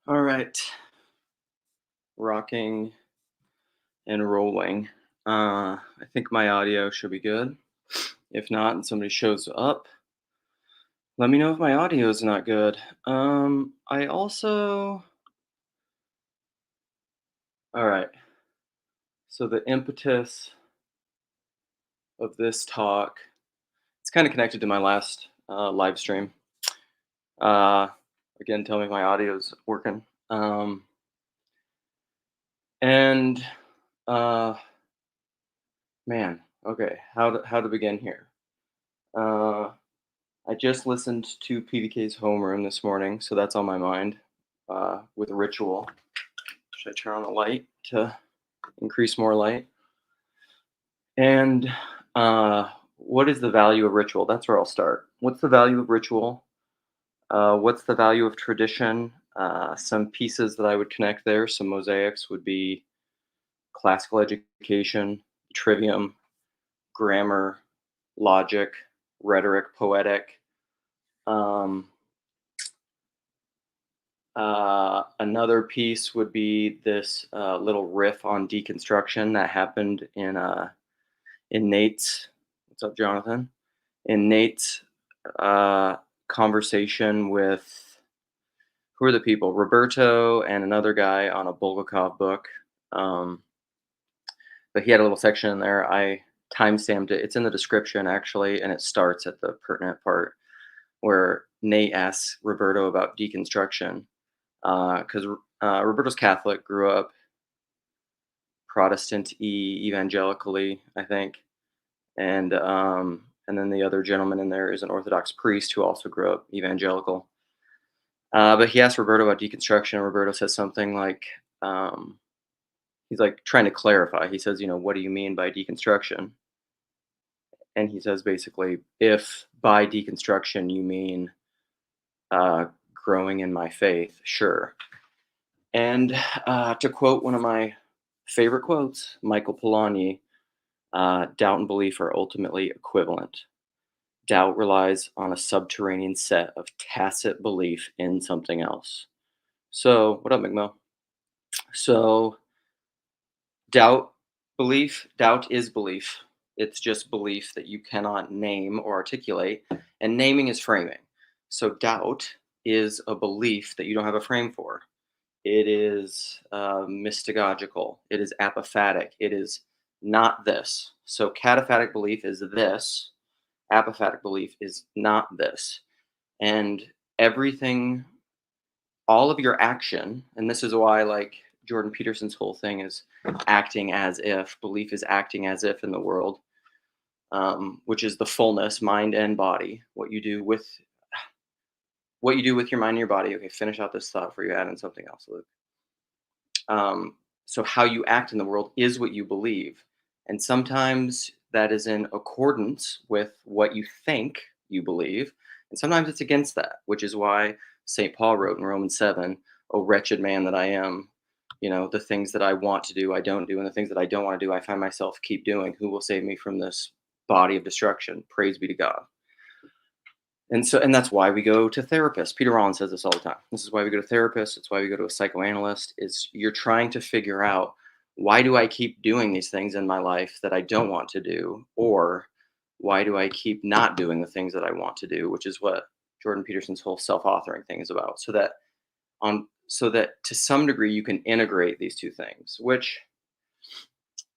All right, rocking and rolling. I think my audio should be good. If not, and somebody shows up, let me know if my audio is not good. I also, all right. So the impetus of this talk, it's kind of connected to my last live stream. Uh, Again, tell me if my audio is working. And uh, man, okay, how to begin here? Uh, I just listened to PDK's homeroom this morning, so that's on my mind with ritual. Should I turn on the light to increase more light? And what is the value of ritual? That's where I'll start. What's the value of ritual? What's the value of tradition? Some pieces that I would connect there, some mosaics would be classical education, trivium, grammar, logic, rhetoric, poetic. Um, Another piece would be this little riff on deconstruction that happened in Nate's. What's up, Jonathan? In Nate's uh, conversation with who are the people? Roberto and another guy on a Bulgakov book. Um, but he had a little section in there. I timestamped it. It's in the description actually, and it starts at the pertinent part where Nate asks Roberto about deconstruction because Roberto's Catholic, grew up Protestant evangelically, I think, and then the other gentleman in there is an Orthodox priest who also grew up evangelical. But he asked Roberto about deconstruction, and Roberto says something like, um, he's like trying to clarify. He says, what do you mean by deconstruction? And he says basically, if by deconstruction you mean uh, growing in my faith, sure. And to quote one of my favorite quotes, Michael Polanyi, doubt and belief are ultimately equivalent. Doubt relies on a subterranean set of tacit belief in something else. So, what up, McMo? So, doubt is belief. It's just belief that you cannot name or articulate, and naming is framing. So, doubt is a belief that you don't have a frame for. It is mystagogical. It is apophatic. It is not this. So, cataphatic belief is this. Apophatic belief is not this. And everything, all of your action, and this is why, like, Jordan Peterson's whole thing is acting as if, belief is acting as if in the world, which is the fullness, mind and body. What you do with your mind and your body. Okay, finish out this thought before you add in something else, Luke. So how you act in the world is what you believe, and sometimes that is in accordance with what you think you believe, and sometimes it's against that, which is why St. Paul wrote in Romans 7, "O wretched man that I am, the things that I want to do I don't do, and the things that I don't want to do I find myself keep doing. Who will save me from this body of destruction? Praise be to God." And that's why we go to therapists. Peter Rollins says this all the time. This is why we go to therapists. It's why we go to a psychoanalyst. Is you're trying to figure out, why do I keep doing these things in my life that I don't want to do, or why do I keep not doing the things that I want to do, which is what Jordan Peterson's whole self-authoring thing is about. So that to some degree you can integrate these two things.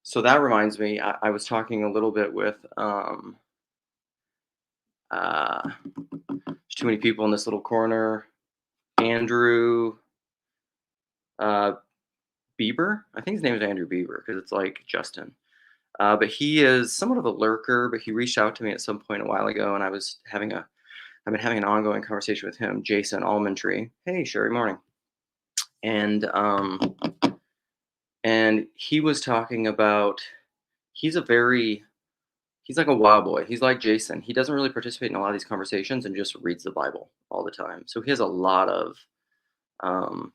So that reminds me, I was talking a little bit with there's too many people in this little corner. Andrew Bieber. I think his name is Andrew Bieber because it's like Justin. But he is somewhat of a lurker. But he reached out to me at some point a while ago, and I've been having an ongoing conversation with him. Jason Almondtree. Hey, Sherry, morning. And he was talking about, he's like a wild boy. He's like Jason. He doesn't really participate in a lot of these conversations and just reads the Bible all the time. So he has a lot of um,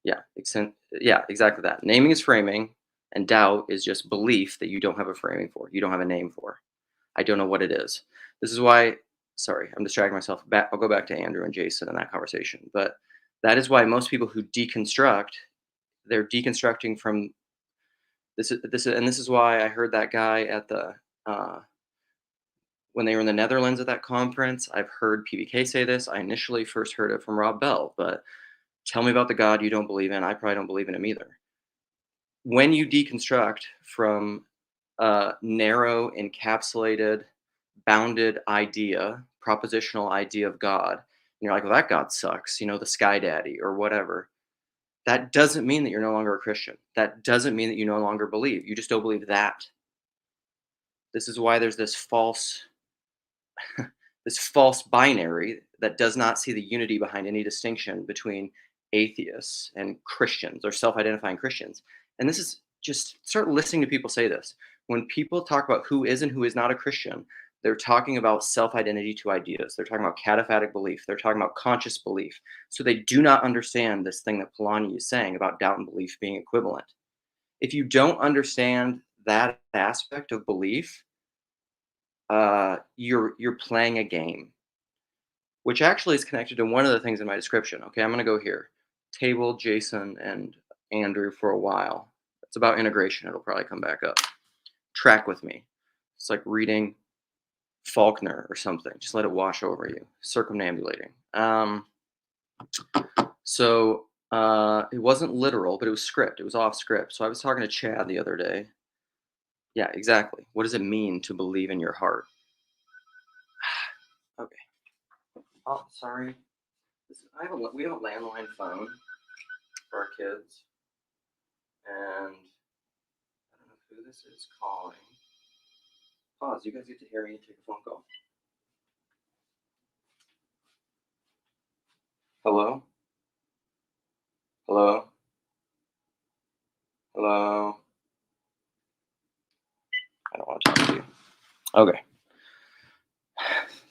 yeah, exactly that. Naming is framing, and doubt is just belief that you don't have a framing for. You don't have a name for. I don't know what it is. This is why. Sorry, I'm distracting myself. I'll go back to Andrew and Jason in that conversation. But That is why most people who deconstruct, they're deconstructing from this is why I heard that guy at the uh, when they were in the Netherlands at that conference. I've heard PBK say this. I initially first heard it from Rob Bell, but tell me about the God you don't believe in. I probably don't believe in him either. When you deconstruct from a narrow, encapsulated, bounded idea, propositional idea of God, and you're like, well, that God sucks, the sky daddy or whatever. That doesn't mean that you're no longer a Christian. That doesn't mean that you no longer believe. You just don't believe that. This is why there's this false binary that does not see the unity behind any distinction between atheists and Christians or self-identifying Christians. And this is just start listening to people say this. When people talk about who is and who is not a Christian, they're talking about self-identity to ideas. They're talking about cataphatic belief. They're talking about conscious belief. So they do not understand this thing that Polanyi is saying about doubt and belief being equivalent. If you don't understand that aspect of belief, you're playing a game, which actually is connected to one of the things in my description. Okay, I'm going to go here. Table, Jason, and Andrew for a while. It's about integration. It'll probably come back up. Track with me. It's like reading Faulkner or something. Just let it wash over you. Circumambulating. It wasn't literal, but it was script. It was off script. So I was talking to Chad the other day. Yeah, exactly. What does it mean to believe in your heart? Okay. Oh, sorry. We have a landline phone for our kids, and I don't know who this is calling. Pause. You guys get to hear me take a phone call. Hello? Hello? Hello? I don't want to talk to you. Okay.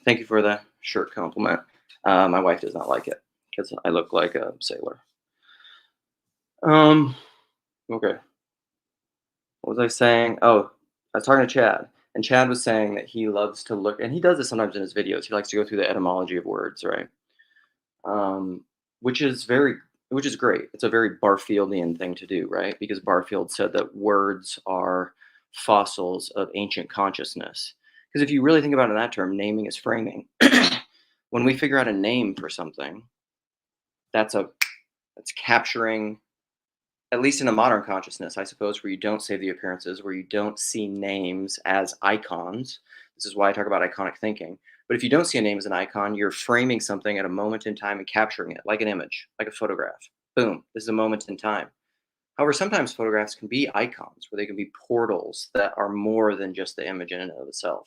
Thank you for the shirt compliment. My wife does not like it because I look like a sailor. Okay. What was I saying? Oh, I was talking to Chad, and Chad was saying that he loves to look, and he does this sometimes in his videos. He likes to go through the etymology of words, right? Um, which is which is great. It's a very Barfieldian thing to do, right? Because Barfield said that words are fossils of ancient consciousness. Because if you really think about it in that term, naming is framing. When we figure out a name for something, that's capturing, at least in a modern consciousness, I suppose, where you don't save the appearances, where you don't see names as icons. This is why I talk about iconic thinking. But if you don't see a name as an icon, you're framing something at a moment in time and capturing it like an image, like a photograph. Boom, this is a moment in time. However, sometimes photographs can be icons, where they can be portals that are more than just the image in and of itself.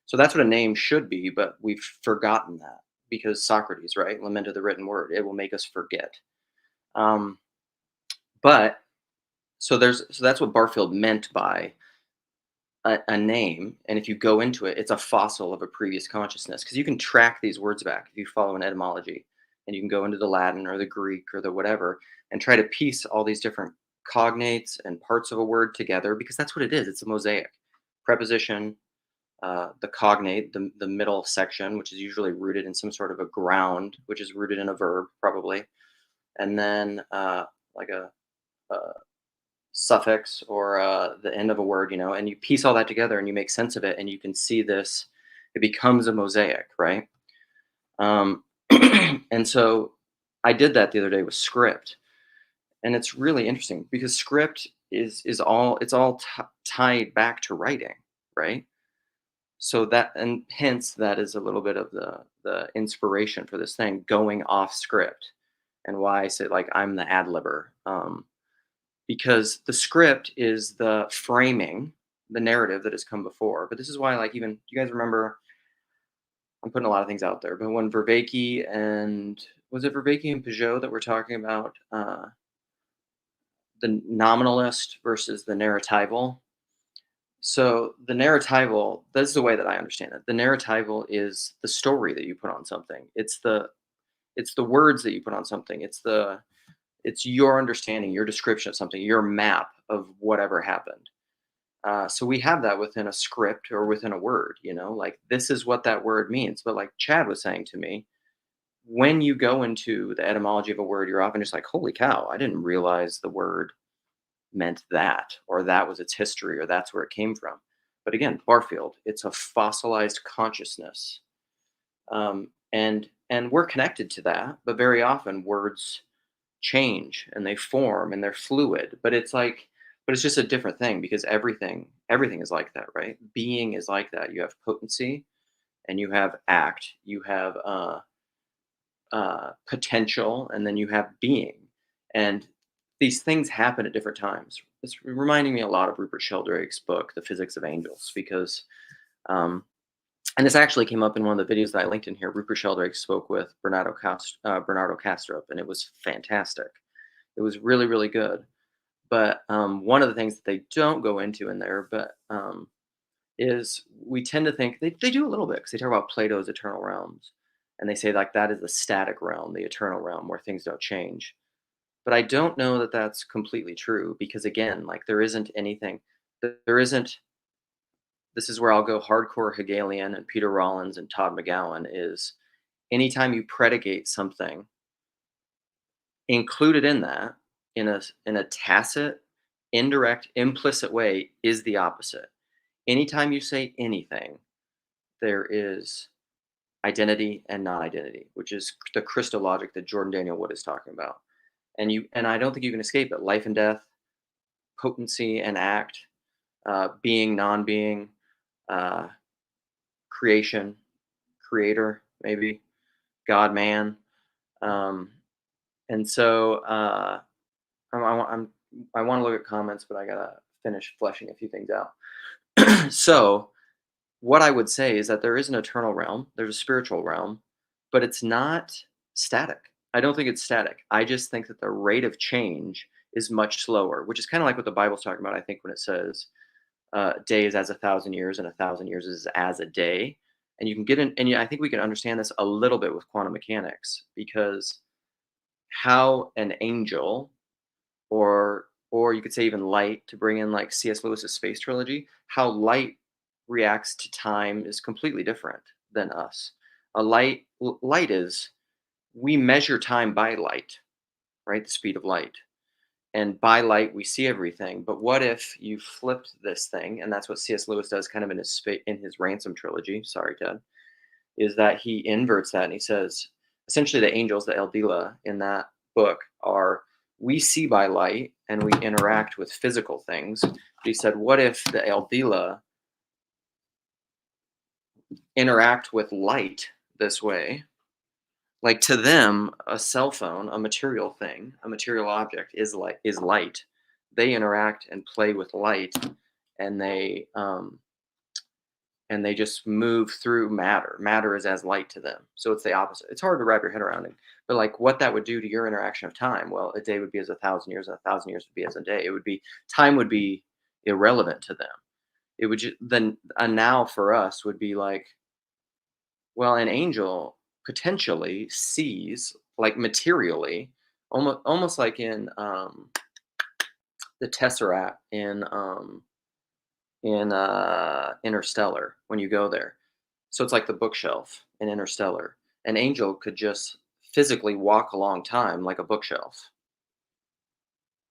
So that's what a name should be, but we've forgotten that because Socrates, right, lamented the written word. It will make us forget. Um, but so that's what Barfield meant by a name, and if you go into it, it's a fossil of a previous consciousness because you can track these words back if you follow an etymology, and you can go into the Latin or the Greek or the whatever and try to piece all these different cognates and parts of a word together because that's what it is. It's a mosaic. Preposition, the cognate, the middle section, which is usually rooted in some sort of a ground, which is rooted in a verb probably, and then like a suffix or the end of a word, and you piece all that together and you make sense of it, and you can see this. It becomes a mosaic, right? And so I did that the other day with script, and it's really interesting because script is all tied back to writing, right? So that, and hence that is a little bit of the inspiration for this thing going off script, and why I say like I'm the ad libber. Because the script is the framing, the narrative that has come before. But this is why, like, even you guys remember, I'm putting a lot of things out there, but when Vervaeke and was it Vervaeke and Peugeot that were talking about the nominalist versus the narratival? So the narratival, that's the way that I understand it. The narratival is the story that you put on something. It's the words that you put on something. It's your understanding, your description of something, your map of whatever happened. So we have that within a script or within a word, like this is what that word means. But like Chad was saying to me, when you go into the etymology of a word, you're often just like, holy cow, I didn't realize the word meant that, or that was its history, or that's where it came from. But again, Barfield, it's a fossilized consciousness. And we're connected to that, but very often words change and they form and they're fluid. But it's just a different thing because everything is like that, right? Being is like that. You have potency and you have act, you have potential, and then you have being. And these things happen at different times. It's reminding me a lot of Rupert Sheldrake's book, The Physics of Angels, because, um, and this actually came up in one of the videos that I linked in here. Rupert Sheldrake spoke with Bernardo Castrop, and it was fantastic. It was really, really good. But one of the things that they don't go into in there, but is we tend to think they do a little bit because they talk about Plato's eternal realms, and they say like that is the static realm, the eternal realm where things don't change. But I don't know that that's completely true because again, like there isn't anything, there isn't. This is where I'll go hardcore Hegelian and Peter Rollins and Todd McGowan is anytime you predicate something, included in that in a tacit, indirect, implicit way is the opposite. Anytime you say anything, there is identity and non-identity, which is the crystal logic that Jordan Daniel Wood is talking about. And I don't think you can escape it. Life and death, potency and act, being, non-being, uh, creation, creator, maybe God, man. Um, and so I want to look at comments, but I gotta finish fleshing a few things out. So what I would say is that there is an eternal realm, there's a spiritual realm, but it's not static. I don't think it's static. I just think that the rate of change is much slower, which is kind of like what the Bible's talking about, I think, when it says, day is as 1,000 years and 1,000 years is as a day. And you can get in, and yeah, I think we can understand this a little bit with quantum mechanics because how an angel or you could say even light to bring in like C.S. Lewis's space trilogy, how light reacts to time is completely different than us. Light is we measure time by light, right? The speed of light. And by light we see everything. But what if you flipped this thing, and that's what C.S. Lewis does kind of in his Ransom trilogy, sorry Ted, is that he inverts that and he says essentially the angels, the Eldila in that book are we see by light and we interact with physical things. But he said, what if the Eldila interact with light this way? Like to them, a cell phone, a material thing, a material object is light. They interact and play with light, and they just move through matter. Matter is as light to them. So it's the opposite. It's hard to wrap your head around it. But like what that would do to your interaction of time, well, a day would be as 1,000 years, and 1,000 years would be as a day. It would be time would be irrelevant to them. It would just then a now for us would be like, well, an angel potentially sees like materially, almost like in the Tesseract in Interstellar when you go there. So it's like the bookshelf in Interstellar. An angel could just physically walk along time like a bookshelf.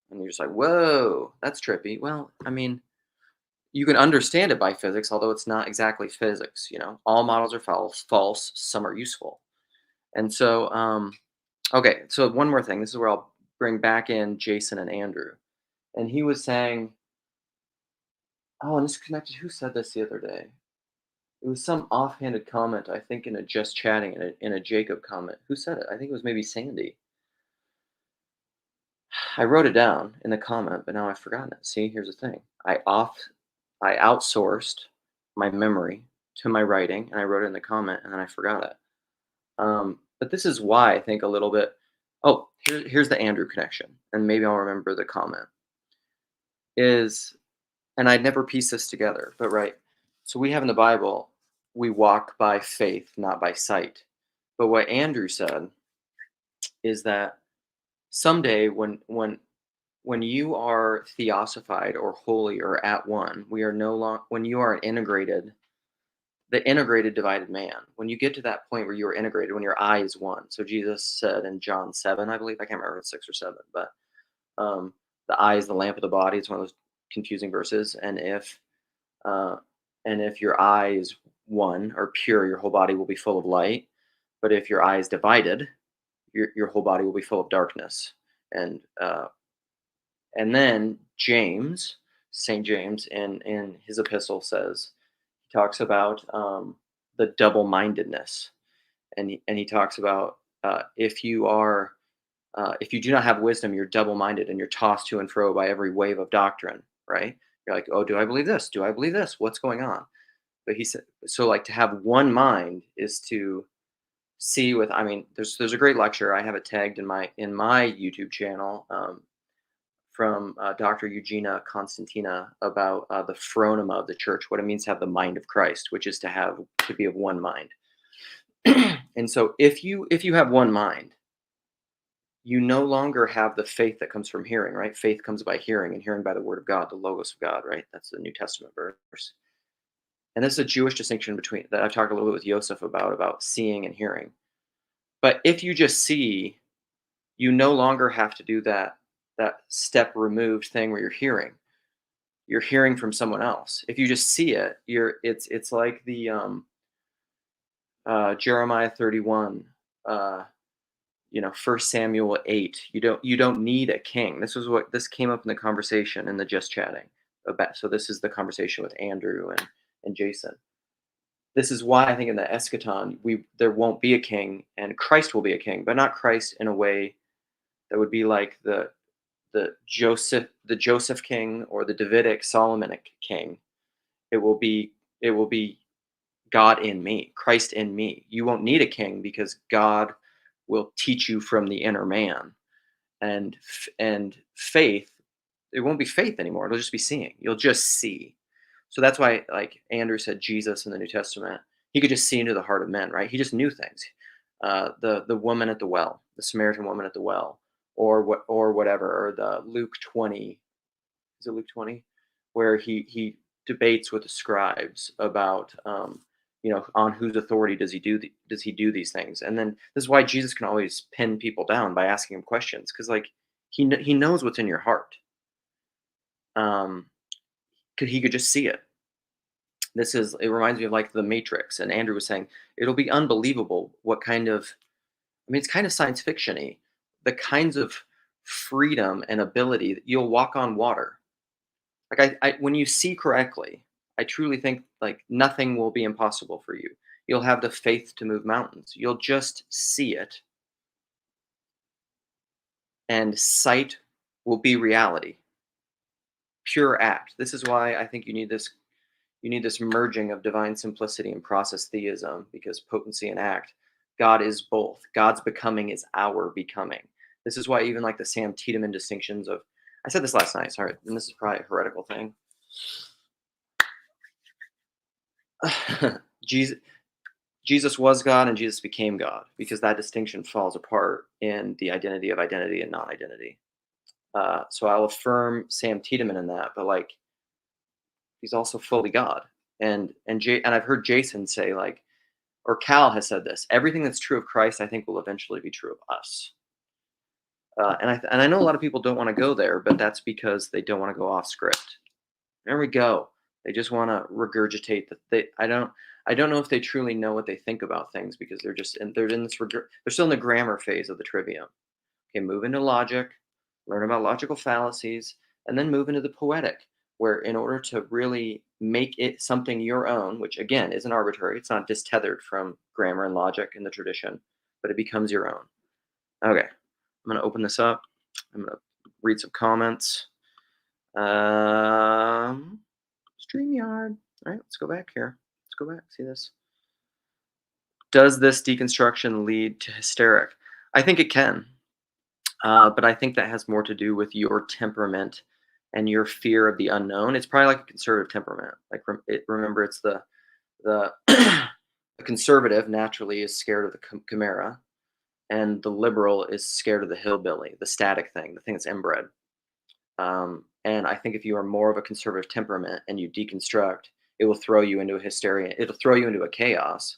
And you're just like, whoa, that's trippy. Well, I mean, you can understand it by physics, although it's not exactly physics. All models are false, some are useful. And so, okay, so one more thing. This is where I'll bring back in Jason and Andrew. And he was saying, oh, and this connected, who said this the other day? It was some offhanded comment, I think, in a just chatting in a Jacob comment. Who said it? I think it was maybe Sandy. I wrote it down in the comment, but now I've forgotten it. See, here's the thing. I outsourced my memory to my writing, and I wrote it in the comment, and then I forgot it. But this is why I think a little bit. Oh, here's the Andrew connection, and maybe I'll remember the comment. And I'd never pieced this together, but right. So we have in the Bible, we walk by faith, not by sight. But what Andrew said is that someday when you are theosified or holy or at one, we are no longer when you are integrated, the integrated divided man. When you get to that point where you are integrated, when your I is one. So Jesus said in John 7, I believe, I can't remember if it's 6 or 7, but the eye is the lamp of the body. It's one of those confusing verses. Uh, and if your eye is one or pure, your whole body will be full of light. But if your eye is divided, your whole body will be full of darkness. And and then James, Saint James, in his epistle says, he talks about the double-mindedness, and he talks about if you do not have wisdom, you're double-minded and you're tossed to and fro by every wave of doctrine. Right? You're like, oh, do I believe this? Do I believe this? What's going on? But he said, so like to have one mind is to see with. I mean, there's a great lecture. I have it tagged in my YouTube channel. From Dr. Eugenia Constantina about the phronema of the church, what it means to have the mind of Christ, which is to be of one mind. And so if you have one mind, you no longer have the faith that comes from hearing, right? Faith comes by hearing, and hearing by the word of God, the logos of God, right? That's the New Testament verse. And this is a Jewish distinction between that I've talked a little bit with Yosef about seeing and hearing. But if you just see, you no longer have to do that step removed thing where you're hearing from someone else. If you just see it, it's like the Jeremiah 31, 1 Samuel 8. You don't need a king. This came up in the conversation in the just chatting about. So this is the conversation with Andrew and Jason. This is why I think in the eschaton there won't be a king, and Christ will be a king, but not Christ in a way that would be like the Joseph king or the Davidic Solomonic king. It will be God in me, Christ in me. You won't need a king because God will teach you from the inner man, and faith. It won't be faith anymore. It'll just be seeing. You'll just see. So that's why, like Andrew said, Jesus in the New Testament, he could just see into the heart of men, right? He just knew things. The woman at the well, the Samaritan woman at the well, or whatever, or the Luke 20. Is it Luke 20, where he debates with the scribes about on whose authority does he do these things? And then this is why Jesus can always pin people down by asking him questions, because like he knows what's in your heart. He could just see it. It reminds me of like the Matrix, and Andrew was saying it'll be unbelievable what kind of, I mean, it's kind of science fiction-y, the kinds of freedom and ability that you'll walk on water. Like I when you see correctly, I truly think like nothing will be impossible for you. You'll have the faith to move mountains. You'll just see it, and sight will be reality. Pure act. This is why I think you need this merging of divine simplicity and process theism, because potency and act, God is both. God's becoming is our becoming. This is why even like the Sam Tiedemann distinctions of, I said this last night, sorry, and this is probably a heretical thing. Jesus was God and Jesus became God, because that distinction falls apart in the identity of identity and non-identity. So I'll affirm Sam Tiedemann in that, but like he's also fully God. And I've heard Jason say, like, or Cal has said this: everything that's true of Christ, I think, will eventually be true of us. And I know a lot of people don't want to go there, but that's because they don't want to go off script. There we go. They just want to regurgitate I don't know if they truly know what they think about things, because they're still in the grammar phase of the trivium. Okay, move into logic, learn about logical fallacies, and then move into the poetic, where in order to really make it something your own, which again isn't arbitrary, it's not distethered from grammar and logic in the tradition, but it becomes your own. Okay, I'm going to open this up. I'm going to read some comments. StreamYard. All right, let's go back here. Let's go back. See this? Does this deconstruction lead to hysteric? I think it can. But I think that has more to do with your temperament and your fear of the unknown. It's probably like a conservative temperament. Like remember, it's the the conservative naturally is scared of the chimera, and the liberal is scared of the hillbilly, the static thing, the thing that's inbred. And I think if you are more of a conservative temperament and you deconstruct, it will throw you into a hysteria. It'll throw you into a chaos.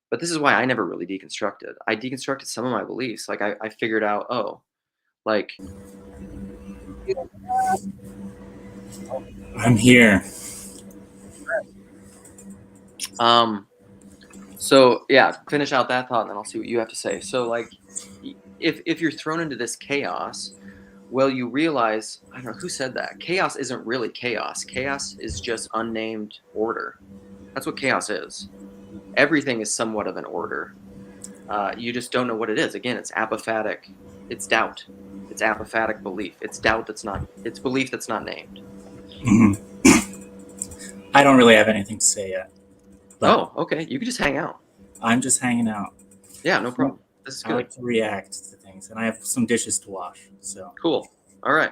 But this is why I never really deconstructed. I deconstructed some of my beliefs. Like I figured out, oh, like I'm here. So yeah, finish out that thought and then I'll see what you have to say. So like if you're thrown into this chaos, well, you realize, I don't know who said that. Chaos isn't really chaos. Chaos is just unnamed order. That's what chaos is. Everything is somewhat of an order. You just don't know what it is. Again, it's apophatic. It's doubt. It's apophatic belief. It's doubt that's not. It's belief that's not named. Mm-hmm. I don't really have anything to say yet. Oh, okay. You can just hang out. I'm just hanging out. Yeah, no problem. This is good. I like to react to things, and I have some dishes to wash. So cool. All right.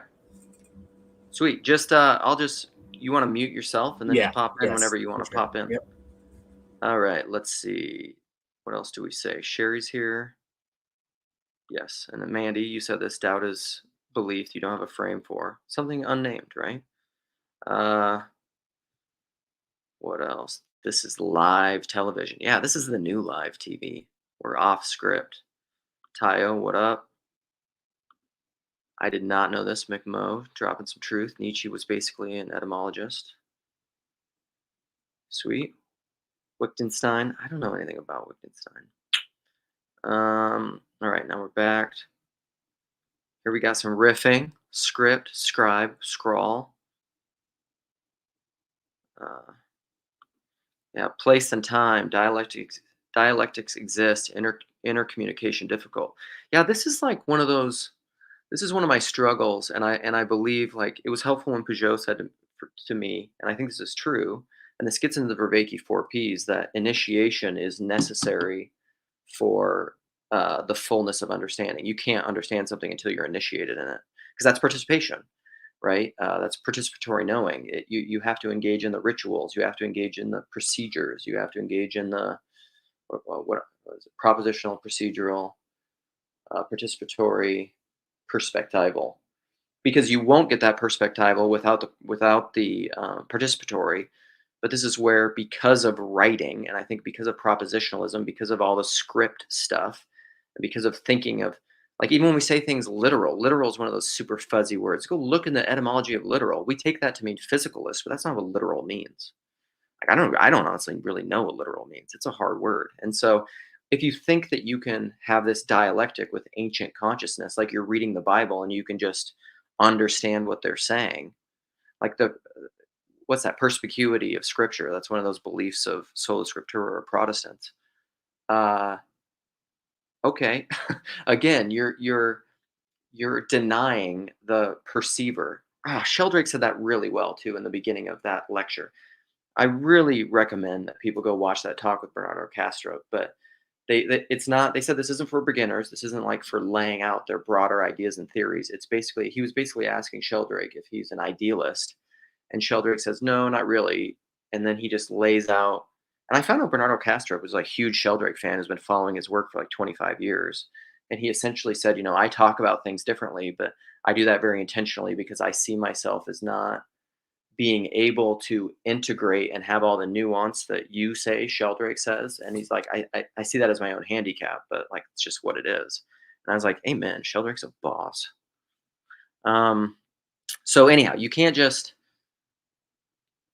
Sweet. Just you want to mute yourself and then just pop in whenever you want to pop in. Yep. All right. Let's see. What else do we say? Sherry's here. Yes. And then Mandy, you said this doubt is belief you don't have a frame for. Something unnamed, right? What else? This is live television. Yeah, this is the new live TV. We're off script. Tayo, what up? I did not know this. McMo, dropping some truth. Nietzsche was basically an etymologist. Sweet. Wittgenstein. I don't know anything about Wittgenstein. All right, now we're back. Here we got some riffing, script, scribe, scrawl. Yeah, place and time, dialectics exist, intercommunication difficult. Yeah, this is like one of those. This is one of my struggles, and I believe like it was helpful when Peugeot said to me, and I think this is true. And this gets into the Vervaeke 4Ps that initiation is necessary for the fullness of understanding. You can't understand something until you're initiated in it, because that's participation, right? That's participatory knowing. You have to engage in the rituals. You have to engage in the procedures. You have to engage in the what is it? Propositional, procedural, participatory, perspectival. Because you won't get that perspectival without the participatory. But this is where, because of writing, and I think because of propositionalism, because of all the script stuff, and because of thinking of, like, even when we say things literal is one of those super fuzzy words. Go look in the etymology of literal. We take that to mean physicalist, but that's not what literal means. Like, I don't honestly really know what literal means. It's a hard word. And so if you think that you can have this dialectic with ancient consciousness, like you're reading the Bible and you can just understand what they're saying, like what's that perspicuity of scripture? That's one of those beliefs of sola scriptura or Protestants. Okay, again, you're denying the perceiver. Sheldrake said that really well too in the beginning of that lecture. I really recommend that people go watch that talk with Bernardo Castro. But it's not. They said this isn't for beginners. This isn't like for laying out their broader ideas and theories. It's basically, he was basically asking Sheldrake if he's an idealist. And Sheldrake says, no, not really. And then he just lays out. And I found out Bernardo Castro was a huge Sheldrake fan who's been following his work for like 25 years. And he essentially said, I talk about things differently, but I do that very intentionally because I see myself as not being able to integrate and have all the nuance that you say Sheldrake says. And he's like, I see that as my own handicap, but like, it's just what it is. And I was like, amen, Sheldrake's a boss. So anyhow, you can't just,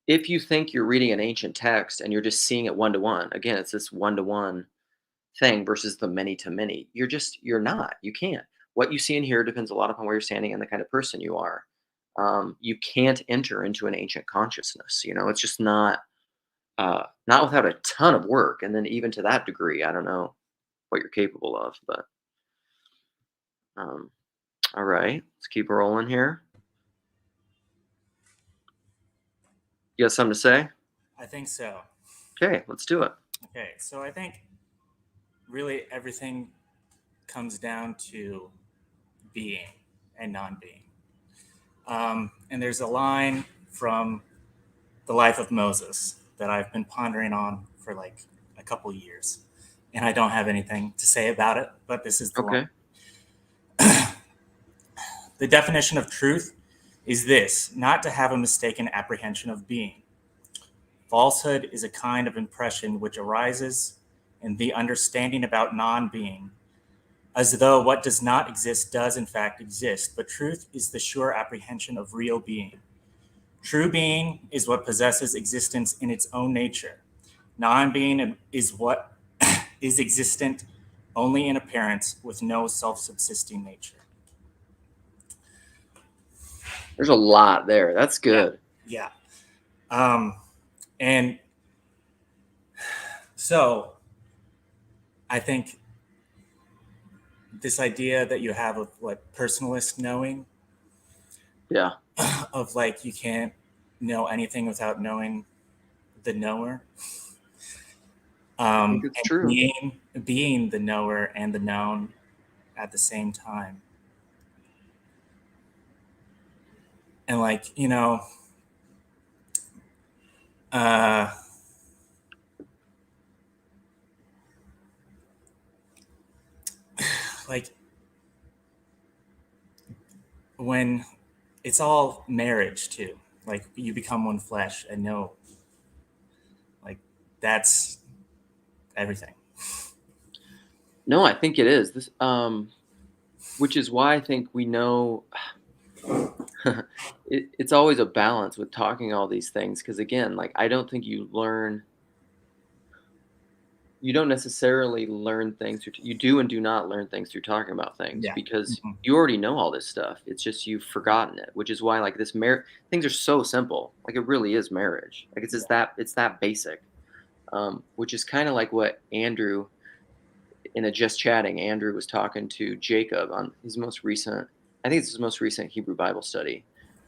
if you think you're reading an ancient text and you're just seeing it one-to-one, again, it's this one-to-one thing versus the many-to-many. You're not. You can't. What you see in here depends a lot upon where you're standing and the kind of person you are. You can't enter into an ancient consciousness. It's just not without a ton of work. And then even to that degree, I don't know what you're capable of. But all right, let's keep rolling here. You got something to say? I think so. Okay, let's do it. Okay, so I think really everything comes down to being and non-being. And there's a line from the life of Moses that I've been pondering on for like a couple years. And I don't have anything to say about it, but this is the line. The definition of truth is this: not to have a mistaken apprehension of being. falsehood is a kind of impression which arises in the understanding about non-being, as though what does not exist does in fact exist, but truth is the sure apprehension of real being. True being is what possesses existence in its own nature. Non-being is what is existent only in appearance with no self-subsisting nature. There's a lot there. That's good. Yeah. And so I think this idea that you have of what personalist knowing, Yeah. of like you can't know anything without knowing the knower. I think it's and true. being the knower and the known at the same time. And like, you know, like when it's all marriage too, like you become one flesh and know, like that's everything. No, I think it is. This, which is why I think we know it's always a balance with talking all these things. Because again, like I don't think you don't necessarily learn things through, you do and do not learn things through talking about things, Yeah. because Mhm. you already know all this stuff. It's just you've forgotten it, which is why like this things are so simple. Like it really is marriage. Like it's that basic. Which is kind of like what Andrew, in a Just Chatting, Andrew was talking to Jacob on his most recent, I think it's his most recent Hebrew Bible study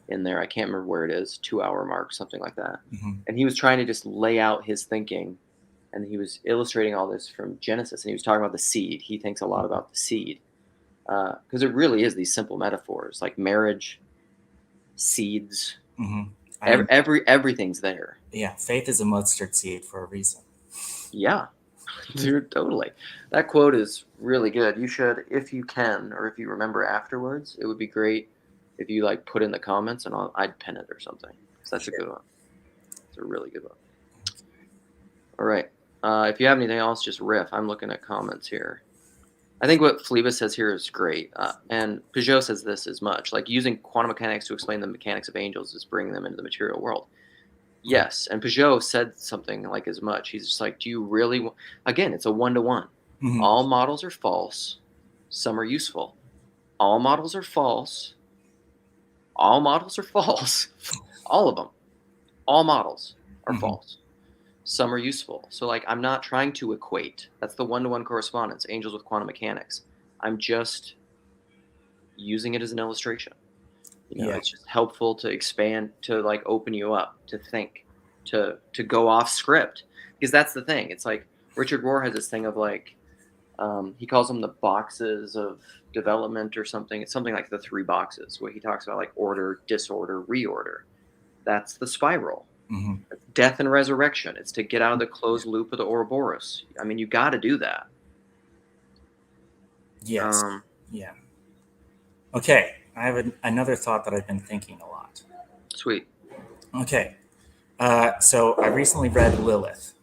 in there. I can't remember where it is, 2 hour mark, something like that. Mhm. And he was trying to just lay out his thinking, and he was illustrating all this from Genesis, and he was talking about the seed. He thinks a lot about the seed, because it really is these simple metaphors like marriage, seeds, Mhm. everything's there. Yeah, faith is a mustard seed for a reason. Yeah. Dude, totally. That quote is really good. You should, if you can, or if you remember afterwards, it would be great if you like put in the comments, and I'd pin it or something. 'Cause that's a good one. It's a really good one. All right. If you have anything else, just riff. I'm looking at comments here. I think what Phlebas says here is great. And Peugeot says this as much. Like using quantum mechanics to explain the mechanics of angels is bringing them into the material world. Yes, and Peugeot said something like as much. He's just like, do you really again, it's a one-to-one. Mhm. All models are false. Some are useful. All models are false. All models are false. All of them. All models are Mhm. false. Some are useful. So like I'm not trying to equate. That's the one-to-one correspondence, angels with quantum mechanics. I'm just using it as an illustration. Yeah. It's just helpful to expand, to like open you up, to think, to go off script. Because that's the thing. It's like Richard Rohr has this thing of like, he calls them the boxes of development or something. It's something like the 3 boxes where he talks about like order, disorder, reorder. That's the spiral. Mhm. That's death and resurrection. It's to get out of the closed loop of the Ouroboros. I mean, you got to do that. Yes. Yeah. Okay. I have another thought that I've been thinking a lot. Sweet. Okay. So I recently read Lilith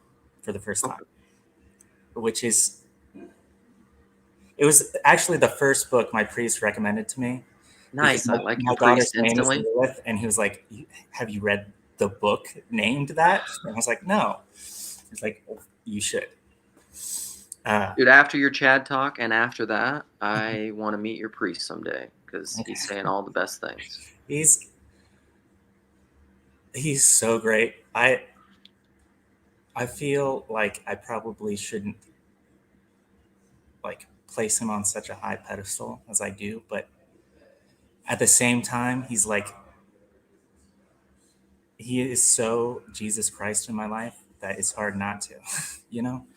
for the first time, which is, it was actually the first book my priest recommended to me. Nice. I Because like my your daughter's priest name is instantly. Lilith, and he was like, "Have you read the book named that?" And I was like, "No." He's like, oh, "You should." Dude, after your Chad talk and after that, I want to meet your priest someday because Okay. he's saying all the best things. He's so great. I feel like I probably shouldn't like place him on such a high pedestal as I do, but at the same time, he is so Jesus Christ in my life that it's hard not to, you know?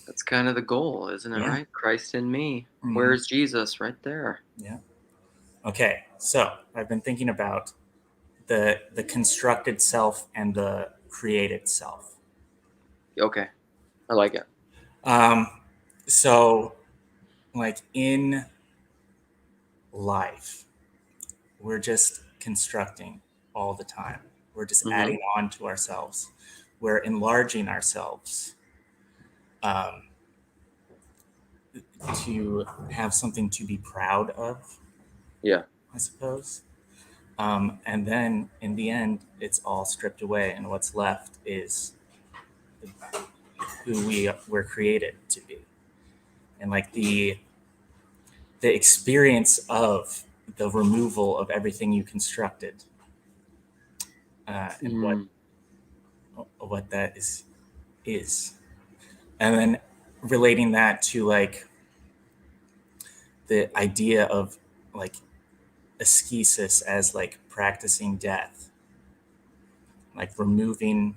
That's kind of the goal, isn't it, Yeah. right? Christ in me. Mhm. Where's Jesus? Right there. Yeah. Okay. So I've been thinking about the constructed self and the created self. Okay. I like it. So like in life, we're just constructing all the time. We're just Mm-hmm. adding on to ourselves. we're enlarging ourselves to have something to be proud of, Yeah. I suppose. And then in the end, it's all stripped away, and what's left is who we were created to be. And like the experience of the removal of everything you constructed, and what that is, and then relating that to like the idea of like ascesis as like practicing death, like removing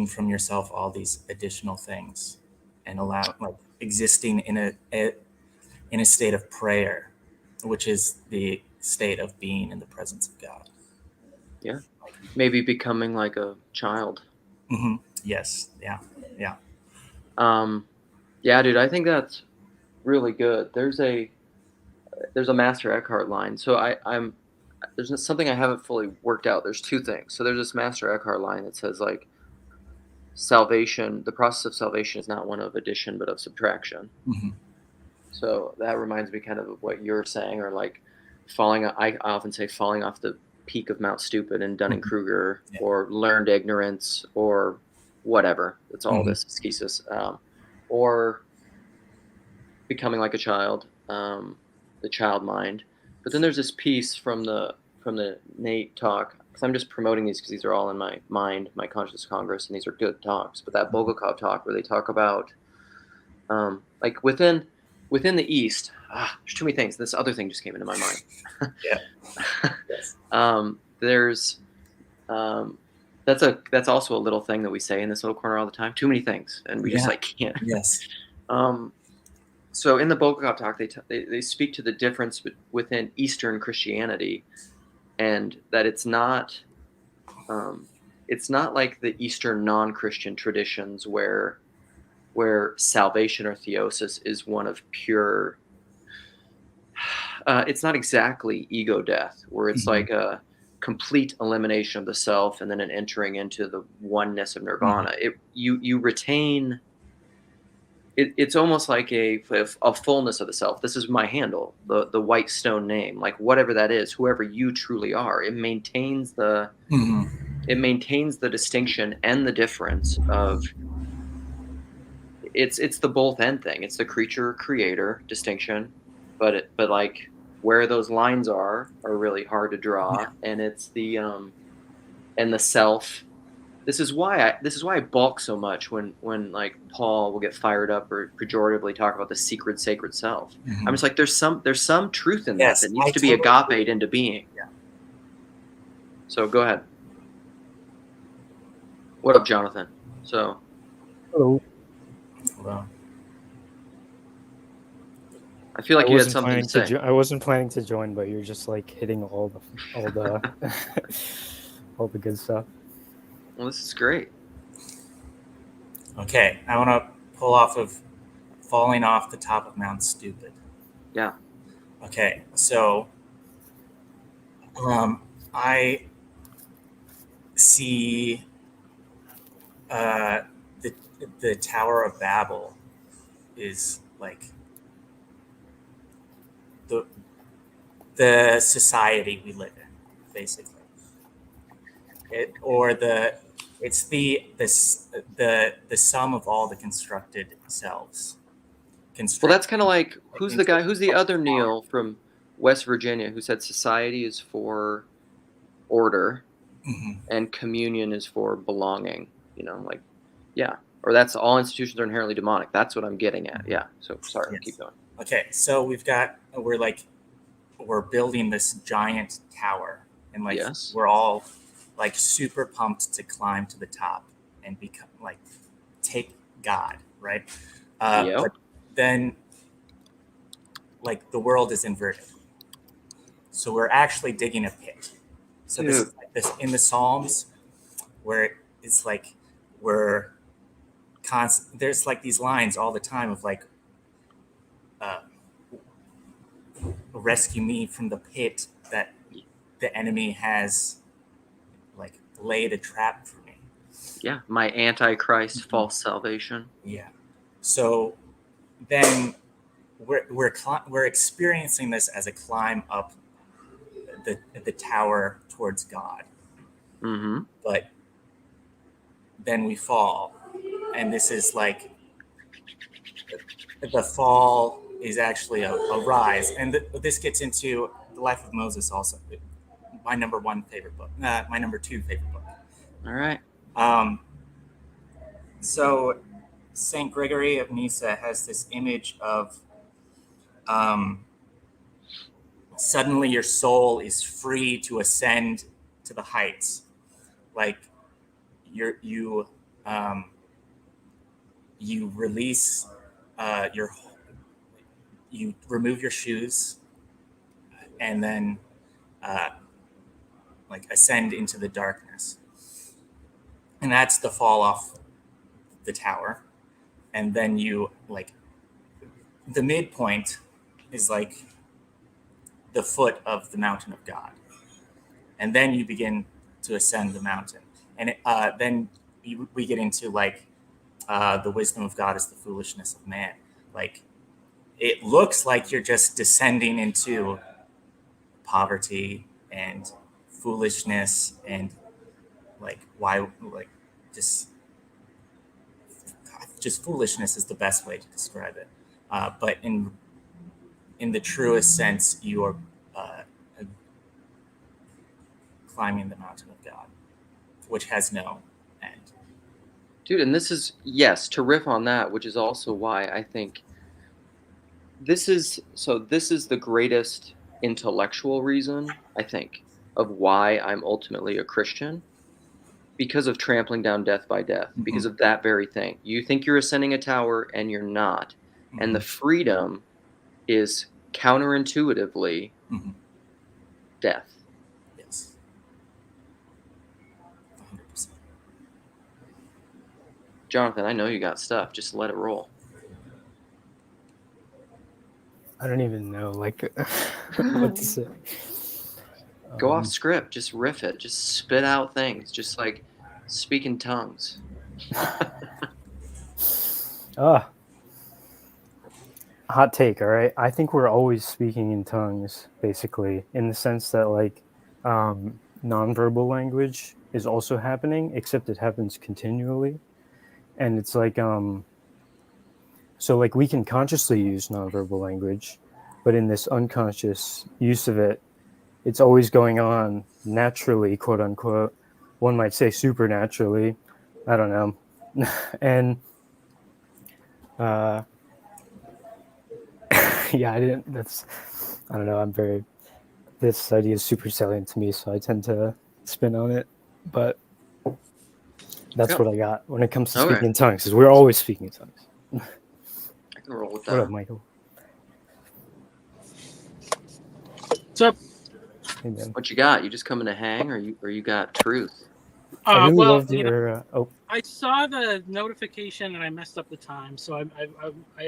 from yourself all these additional things, and allow like existing in a state of prayer, which is the state of being in the presence of God. Yeah. Maybe becoming like a child. Mm-hmm. Yes. Yeah. Yeah, dude, I think that's really good. There's a Master Eckhart line. So there's something I haven't fully worked out. There's two things. So there's this Master Eckhart line that says like salvation, the process of salvation is not one of addition but of subtraction. Mm-hmm. So that reminds me kind of what you're saying, or like falling. I often say falling off the peak of Mount Stupid in Dunning-Kruger, Yeah. or learned ignorance, or whatever. It's all this ascesis, or becoming like a child, the child mind. But then there's this piece from the Nate talk, because I'm just promoting these because these are all in my mind, my conscious Congress, and these are good talks. But that Bulgakov talk where they talk about like within the East, there's too many things. This other thing just came into my mind. Yeah. Yes. There's that's also a little thing that we say in this little corner all the time. Too many things, and we just like can't. Yes. So in the Bulgakov talk, they speak to the difference within Eastern Christianity, and that it's not like the Eastern non-Christian traditions where salvation or theosis is one of pure. It's not exactly ego death, where it's like a complete elimination of the self and then an entering into the oneness of nirvana. You retain. It's almost like a fullness of the self. This is my handle, the white stone name, like whatever that is, whoever you truly are. It maintains the distinction and the difference of. It's the both end thing. It's the creature creator distinction, but like where those lines are really hard to draw, and it's the and the self. This is why I balk so much when like Paul will get fired up or pejoratively talk about the secret sacred self. I'm just like, there's some truth in that needs to be agape into being. Yeah. So go ahead. What up, Jonathan? So. Hello. Well, I feel like you had something to say. I wasn't planning to join, but you're just like hitting all the all the good stuff. Well, this is great. Okay, I want to pull off of falling off the top of Mount Stupid. Yeah. Okay, so I see the Tower of Babel is like the society we live in, basically. It's the sum of all the constructed selves. Well, that's kind of like, who's the other Neil from West Virginia who said society is for order and communion is for belonging, like, yeah. Or that's all institutions are inherently demonic. That's what I'm getting at. Yeah. So sorry, Yes. Keep going. Okay, so we're building this giant tower, and like we're all like super pumped to climb to the top and become like take God, right? But then like the world is inverted, so we're actually digging a pit. So this is like this in the Psalms, where it's like we're there's like these lines all the time of like rescue me from the pit that the enemy has like laid a trap for me. Yeah, my antichrist false salvation. Yeah. So then we're experiencing this as a climb up the tower towards God. Mm-hmm. But then we fall, and this is like the fall is actually a rise, and this gets into the life of Moses also, my number 1 favorite book, my number 2 favorite book. All right. So Saint Gregory of Nyssa has this image of suddenly your soul is free to ascend to the heights, like you release you remove your shoes and then like ascend into the darkness, and that's the fall off the tower. And then you like the midpoint is like the foot of the mountain of God, and then you begin to ascend the mountain, and then we get into like the wisdom of God is the foolishness of man. Like it looks like you're just descending into poverty and foolishness and like why like just foolishness is the best way to describe it. But in the truest sense, you are climbing the mountain of God, which has no end. Dude, and this is, yes, to riff on that, which is also why I think this is the greatest intellectual reason, I think, of why I'm ultimately a Christian, because of trampling down death by death, because of that very thing. You think you're ascending a tower and you're not. And the freedom is counterintuitively death. Yes. 100%. Jonathan, I know you got stuff. Just let it roll. I don't even know like what to say. Go off script. Just riff it. Just spit out things. Just like speak in tongues. Hot take, all right? I think we're always speaking in tongues, basically, in the sense that like nonverbal language is also happening, except it happens continually. And it's like so like we can consciously use nonverbal language, but in this unconscious use of it, it's always going on naturally, quote unquote. One might say supernaturally. I don't know. And yeah, I don't know. This idea is super salient to me, so I tend to spin on it. But that's what I got when it comes to speaking in tongues, because we're always speaking in tongues. I can roll with that. What up, Michael? What's up? Hey, man. What you got? You just coming to hang, or you got truth? I really Well, loved your. I saw the notification and I messed up the time, so I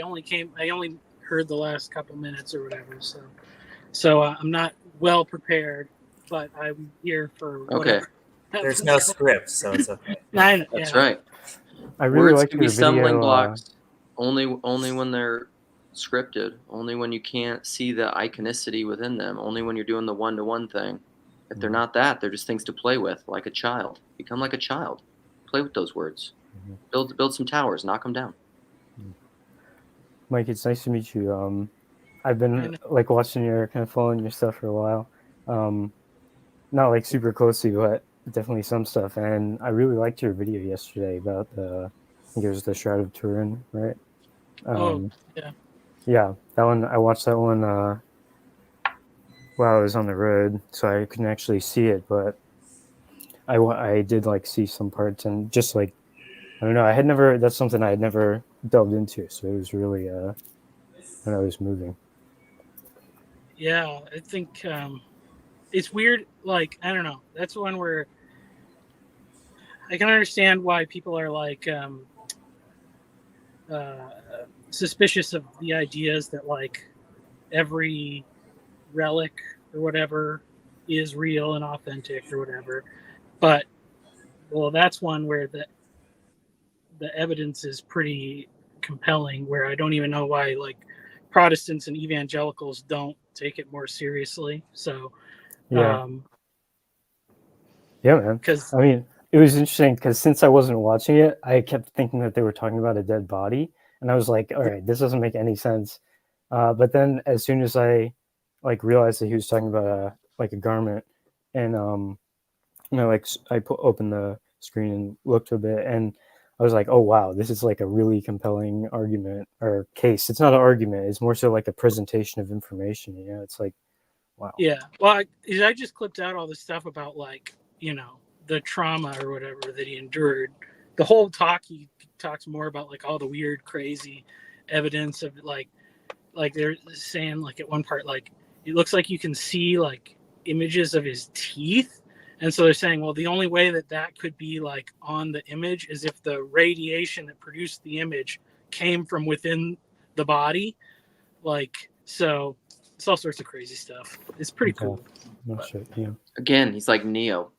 only heard the last couple minutes or whatever. So I'm not well prepared, but I'm here for whatever. There's no script, so it's okay. That's right. I really Words liked can your be stumbling video. blocks only when they're scripted. Only when you can't see the iconicity within them. Only when you're doing the one-to-one thing. If they're not that, they're just things to play with, like a child. Become like a child. Play with those words. Build some towers. Knock them down. Mike, it's nice to meet you. I've been like watching your kind of following your stuff for a while. Not like super closely, but definitely some stuff. And I really liked your video yesterday about I think it was the Shroud of Turin, right? Yeah. Yeah, that one. I watched that one while I was on the road, so I couldn't actually see it, but I did like see some parts, and just like I don't know, that's something I had never delved into, so it was really I don't know, it was moving. Yeah, I think it's weird. Like, I don't know. That's one where I can understand why people are like suspicious of the ideas that like every relic or whatever is real and authentic or whatever. But well, that's one where the evidence is pretty compelling, where I don't even know why like Protestants and evangelicals don't take it more seriously. So Yeah. um Yeah, man. because I mean, it was interesting because since I wasn't watching it, I kept thinking that they were talking about a dead body, and I was like, "All right, this doesn't make any sense." But then, as soon as I like realized that he was talking about like a garment, and I opened the screen and looked a bit, and I was like, "Oh wow, this is like a really compelling argument or case." It's not an argument; it's more so like a presentation of information. You know, it's like, wow. yeah, well, I just clipped out all the stuff about like, you know, the trauma or whatever that he endured. The whole talk, he talks more about like all the weird, crazy evidence of like they're saying like at one part like it looks like you can see like images of his teeth, and so they're saying, well, the only way that that could be like on the image is if the radiation that produced the image came from within the body, like so. It's all sorts of crazy stuff. It's pretty cool. No shit. Yeah. Again, he's like Neo.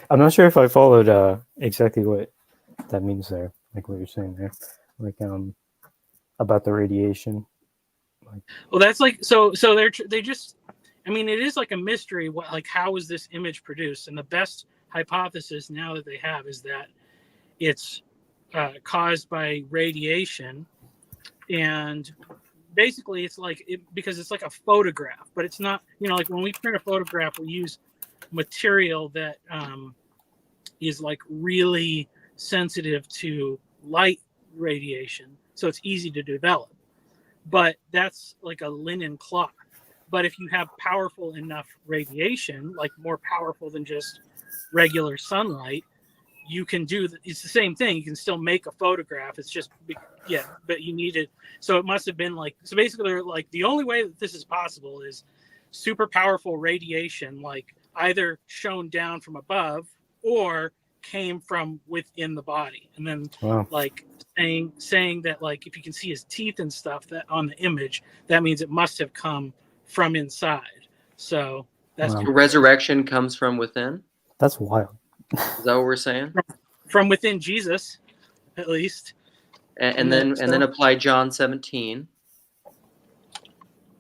I'm not sure if I followed exactly what that means there, like what you're saying there, like about the radiation. Well, that's like so they just, I mean, it is like a mystery what, like, how was this image produced? And the best hypothesis now that they have is that it's caused by radiation, and basically it's like because it's like a photograph, but it's not, you know, like when we print a photograph, we use material that is like really sensitive to light radiation, so it's easy to develop. But that's like a linen cloth. But if you have powerful enough radiation, like more powerful than just regular sunlight, you can do it's the same thing. You can still make a photograph. It's just, yeah, but you need it. So it must have been like, so basically they're like, the only way that this is possible is super powerful radiation, like either shown down from above or came from within the body. And then like saying that like if you can see his teeth and stuff that on the image, that means it must have come from inside. So that's resurrection comes from within. That's wild. Is that what we're saying? From within Jesus, at least. And then apply John 17.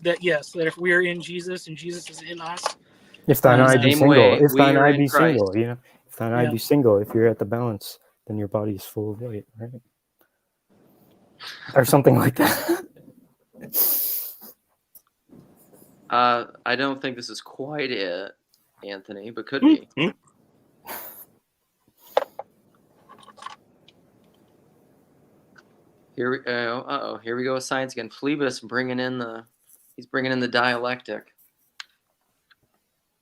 That yes, that if we are in Jesus and Jesus is in us. If thine eye be single, if thine eye be Christ. single, you know, if thine eye be single, if you're at the balance, then your body is full of light, right? Or something like that. I don't think this is quite it, Anthony, but could be. Here we go. Here we go with science again. Phlebas bringing in the dialectic.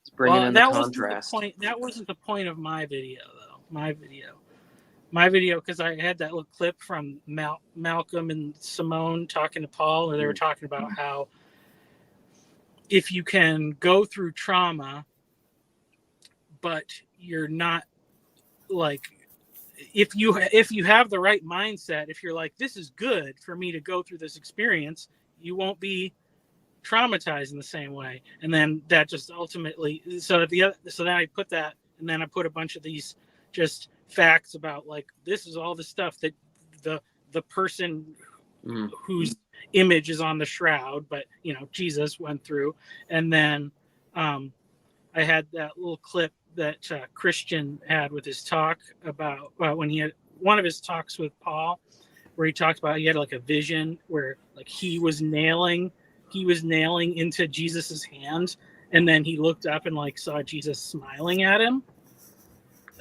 He's bringing in the contrast. That wasn't the point of my video, though. My video, because I had that little clip from Malcolm and Simone talking to Paul, where they were talking about how if you can go through trauma, but you're not like, if you have the right mindset, if you're like, this is good for me to go through this experience, you won't be traumatized in the same way. And then that just ultimately, so then I put that, and then I put a bunch of these just facts about like, this is all the stuff that the person whose image is on the shroud, but you know, Jesus went through. And then I had that little clip that Christian had with his talk about when he had one of his talks with Paul, where he talked about he had like a vision where like he was nailing into Jesus's hand, and then he looked up and like saw Jesus smiling at him.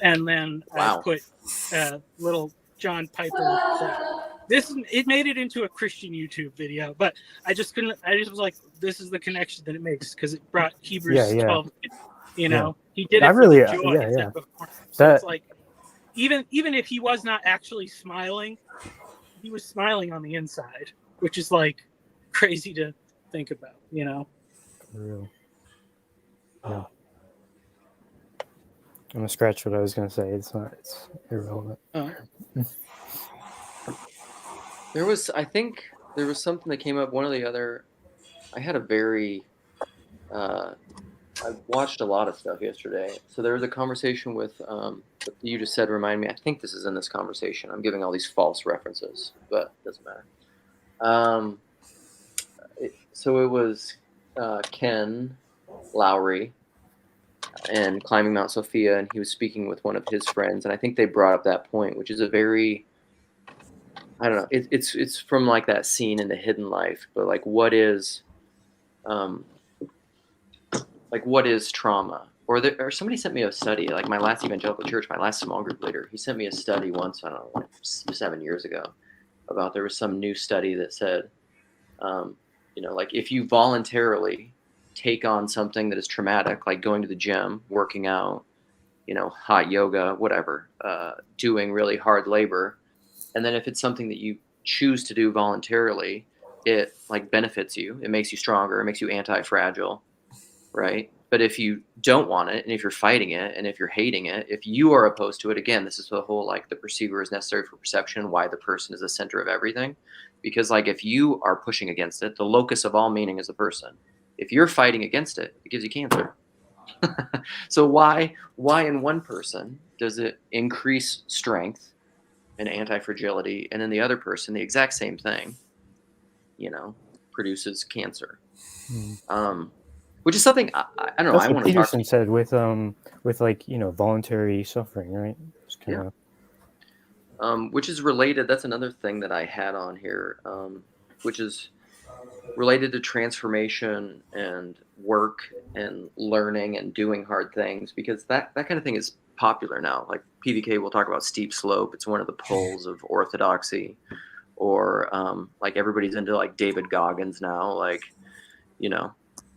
And then I put little John Piper clip. It made it into a Christian YouTube video, but I just was like, this is the connection that it makes, because it brought Hebrews 12. You know, he did it for the joy. So it's like, even if he was not actually smiling, he was smiling on the inside, which is like crazy to think about, you know. For real. Yeah. I'm gonna scratch what I was gonna say. It's irrelevant. I think there was something that came up. One or the other. I had a very I watched a lot of stuff yesterday. So there was a conversation with what you just said. Remind me. I think this is in this conversation. I'm giving all these false references, but it doesn't matter. So it was Ken Lowry and climbing Mount Sophia, and he was speaking with one of his friends, and I think they brought up that point, which is a very, I don't know, it's from like that scene in The Hidden Life, but like what is trauma? Or somebody sent me a study, like my last evangelical church, my last small group leader, he sent me a study once, I don't know, like 7 years ago, about there was some new study that said, like if you voluntarily take on something that is traumatic, like going to the gym, working out, hot yoga, whatever, doing really hard labor, and then if it's something that you choose to do voluntarily, it like benefits you, it makes you stronger, it makes you anti-fragile, right? But if you don't want it, and if you're fighting it, and if you're hating it, if you are opposed to it, again, this is the whole, like, the perceiver is necessary for perception, why the person is the center of everything. Because, like, if you are pushing against it, the locus of all meaning is the person. If you're fighting against it, it gives you cancer. So why in one person does it increase strength and anti-fragility, and in the other person, the exact same thing, produces cancer? Which is something I don't know. That's I what want to talk. Peterson said with like voluntary suffering, right? Just kinda... Which is related. That's another thing that I had on here, which is related to transformation and work and learning and doing hard things, because that kind of thing is popular now. Like PVK will talk about steep slope. It's one of the poles of orthodoxy, or like everybody's into like David Goggins now, like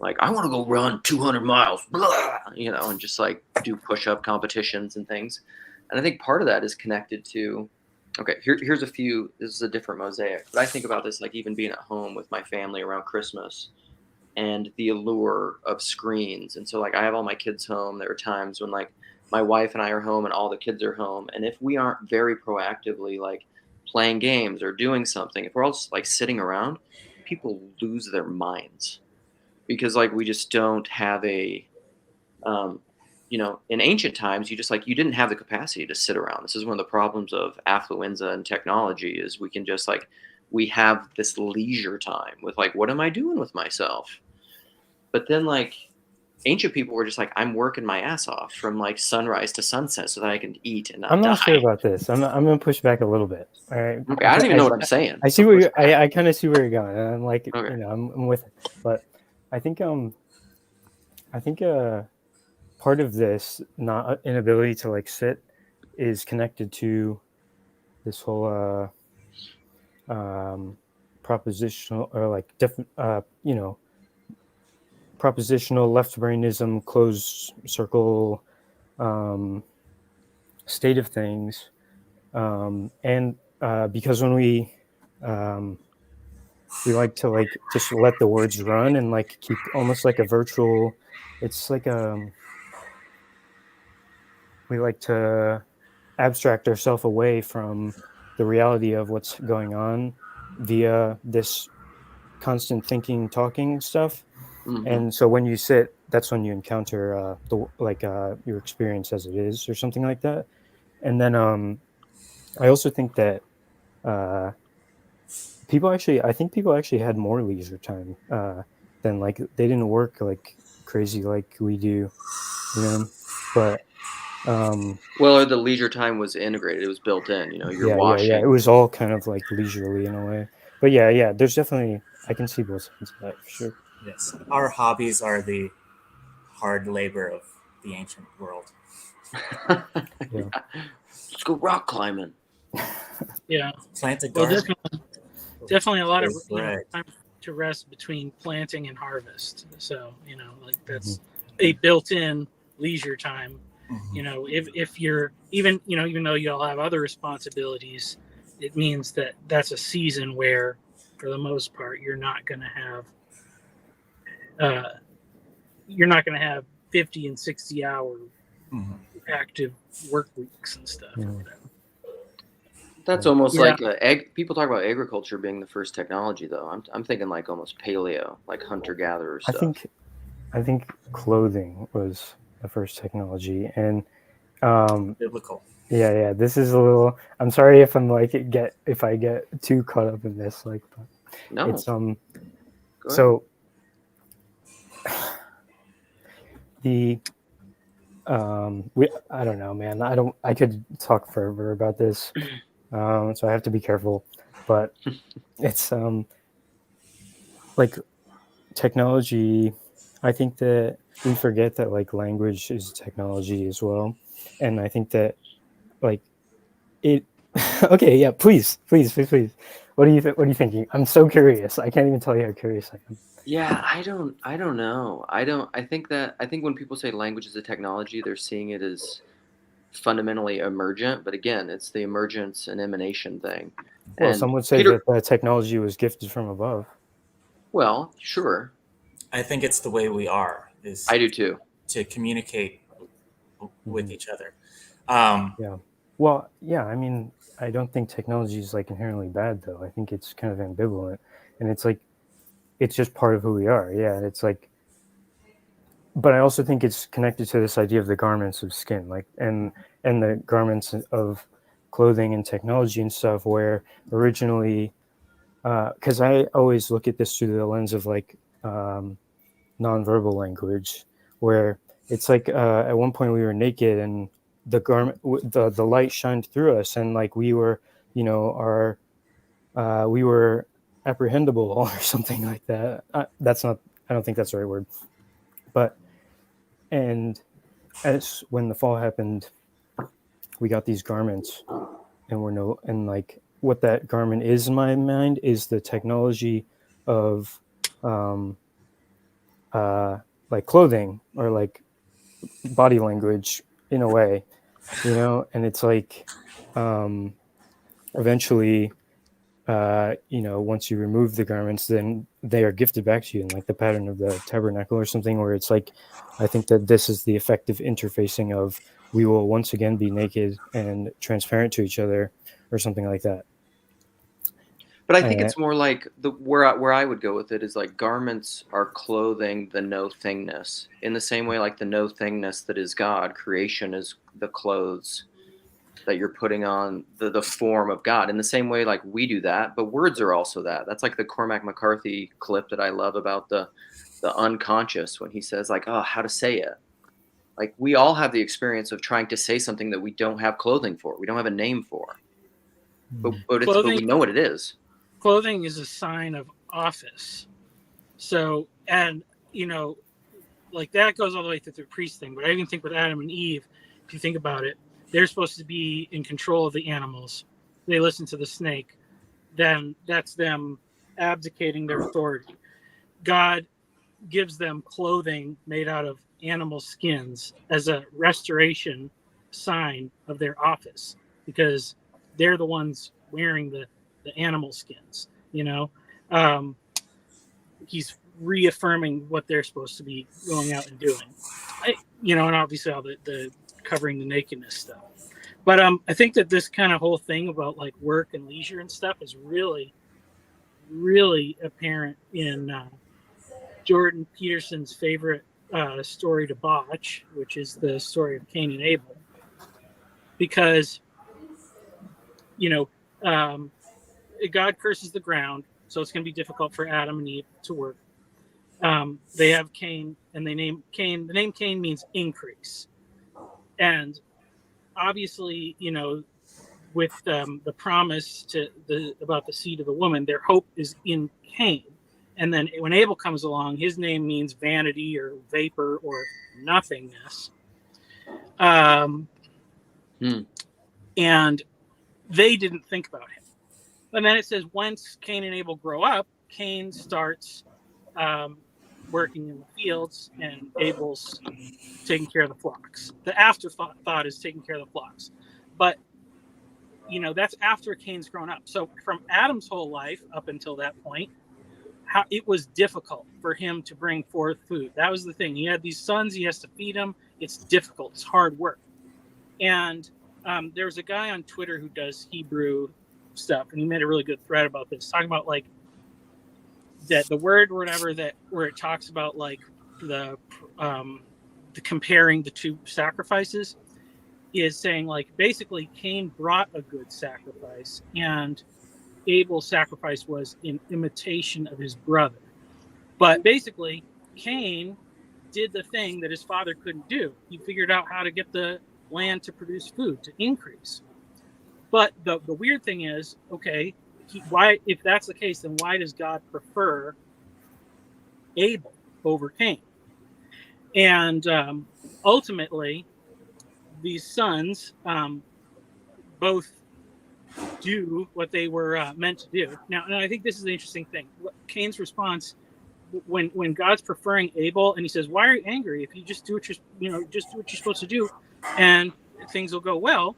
like I want to go run 200 miles, blah, and just like do push-up competitions and things. And I think part of that is connected to, okay, here's a few, this is a different mosaic, but I think about this like even being at home with my family around Christmas and the allure of screens. And so like I have all my kids home. There are times when like my wife and I are home and all the kids are home. And if we aren't very proactively like playing games or doing something, if we're all just like sitting around, people lose their minds. Because like we just don't have a, in ancient times, you didn't have the capacity to sit around. This is one of the problems of affluenza and technology, is we have this leisure time with like, what am I doing with myself? But then like ancient people were just like, I'm working my ass off from like sunrise to sunset so that I can eat and not I'm not die. sure about this. I'm going to push back a little bit. All right. Okay, I don't even know what I'm saying. I see where I kind of see where you're going. And I'm like, okay. I'm with it. But I think part of this not inability to like sit is connected to this whole propositional, or like propositional left-brainism, closed circle state of things, and because when we like to like just let the words run and like keep almost like a virtual, it's like we like to abstract ourselves away from the reality of what's going on via this constant thinking, talking stuff. Mm-hmm. And so when you sit, that's when you encounter your experience as it is, or something like that. And then I also think that people actually had more leisure time than like they didn't work like crazy like we do, but well, the leisure time was integrated, it was built in, you're washing. It was all kind of like leisurely in a way. But yeah, there's definitely, I can see both sides of that for sure. Yes, our hobbies are the hard labor of the ancient world. Yeah. Let's go rock climbing. Yeah, plant a garden. Definitely a lot of time to rest between planting and harvest. So like that's a built-in leisure time. If you're even though you all have other responsibilities, it means that that's a season where, for the most part, you're not going to have 50 and 60 hour active work weeks and stuff. Or whatever. That's almost like people talk about agriculture being the first technology, though. I'm thinking like almost paleo, like hunter gatherer stuff. I think clothing was the first technology, and Biblical. yeah. This is a little. I'm sorry if I'm like if I get too caught up in this. Like, but No. it's Go ahead. so the I don't know, man. I could talk forever about this, so I have to be careful. But it's like technology. I think that we forget that like language is technology as well, and I think that like it. Okay, yeah. Please. What are you thinking? I'm so curious. I can't even tell you how curious I am. Yeah, I don't know. I think when people say language is a technology, they're seeing it as fundamentally emergent, but again, it's the emergence and emanation thing. Well, And some would say Peter, that technology was gifted from above. well, sure. I think it's the way we are, I is do too. to communicate with Mhm. each other. Yeah. Well, yeah. I mean, I don't think technology is like inherently bad, though. I think it's kind of ambivalent, and it's like it's just part of who we are. Yeah. It's like, but I also think it's connected to this idea of the garments of skin, like and the garments of clothing and technology and stuff. Where originally, because I always look at this through the lens of like nonverbal language, where it's like at one point we were naked and the garment, the light shined through us, and like we were, we were apprehendable or something like that. That's not. I don't think that's the right word. But and as when the fall happened, we got these garments, and like what that garment is in my mind is the technology of um, like clothing or like body language in a way, and it's like eventually once you remove the garments, then they are gifted back to you in like the pattern of the tabernacle or something, where it's like I think that this is the effective interfacing of we will once again be naked and transparent to each other or something like that. But I think it's more like where I would go with it is like garments are clothing the no thingness in the same way like the no thingness that is God. Creation is the clothes that you're putting on the form of God in the same way like we do that. But words are also that. That's like the Cormac McCarthy clip that I love about the unconscious when he says like, oh, how to say it. Like we all have the experience of trying to say something that we don't have clothing for. We don't have a name for. But we know what it is. Clothing is a sign of office. So, and like that goes all the way through the priest thing. But I even think with Adam and Eve, if you think about it, they're supposed to be in control of the animals. They listen to the snake. Then that's them abdicating their authority. God gives them clothing made out of animal skins as a restoration sign of their office, because they're the ones wearing the animal skins. He's reaffirming what they're supposed to be going out and doing. And obviously all the covering the nakedness stuff. But I think that this kind of whole thing about like work and leisure and stuff is really, really apparent in Jordan Peterson's favorite story to botch, which is the story of Cain and Abel. Because, God curses the ground, so it's going to be difficult for Adam and Eve to work. They have Cain, and they name Cain. The name Cain means increase, and obviously, with the promise about the seed of the woman, their hope is in Cain. And then when Abel comes along, his name means vanity or vapor or nothingness. And they didn't think about him. And then it says once Cain and Abel grow up, Cain starts working in the fields and Abel's taking care of the flocks. The afterthought is taking care of the flocks. But, that's after Cain's grown up. So from Adam's whole life up until that point, how it was difficult for him to bring forth food. That was the thing. He had these sons. He has to feed them. It's difficult. It's hard work. And there's a guy on Twitter who does Hebrew stuff, and he made a really good thread about this, talking about like that the word or whatever that where it talks about like comparing the two sacrifices is saying, like, basically Cain brought a good sacrifice and Abel's sacrifice was in imitation of his brother. But basically Cain did the thing that his father couldn't do. He figured out how to get the land to produce food, to increase. But the weird thing is, okay, why, if that's the case, then why does God prefer Abel over Cain? And ultimately, these sons both do what they were meant to do. Now, and I think this is the interesting thing. Cain's response, when God's preferring Abel, and he says, "Why are you angry? If you just do what just do what you're supposed to do, and things will go well."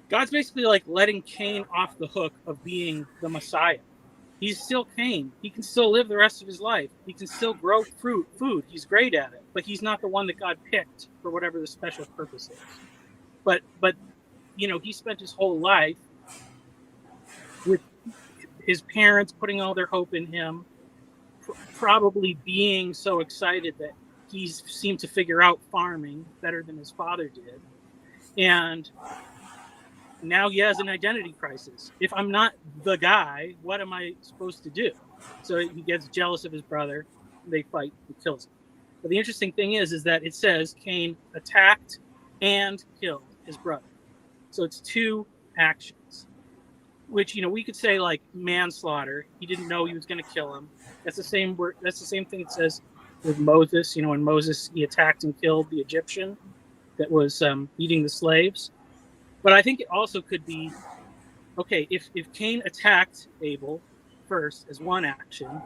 God's basically like letting Cain off the hook of being the Messiah. He's still Cain. He can still live the rest of his life. He can still grow food. He's great at it, but he's not the one that God picked for whatever the special purpose is. But he spent his whole life with his parents putting all their hope in him, probably being so excited that he seemed to figure out farming better than his father did. And now he has an identity crisis. If I'm not the guy, what am I supposed to do? So he gets jealous of his brother. They fight. He kills him. But the interesting thing is that it says Cain attacked and killed his brother. So it's two actions, which, we could say like manslaughter. He didn't know he was going to kill him. That's the same word. That's the same thing it says with Moses. When Moses, he attacked and killed the Egyptian that was eating the slaves. But I think it also could be, okay, if Cain attacked Abel first as one action,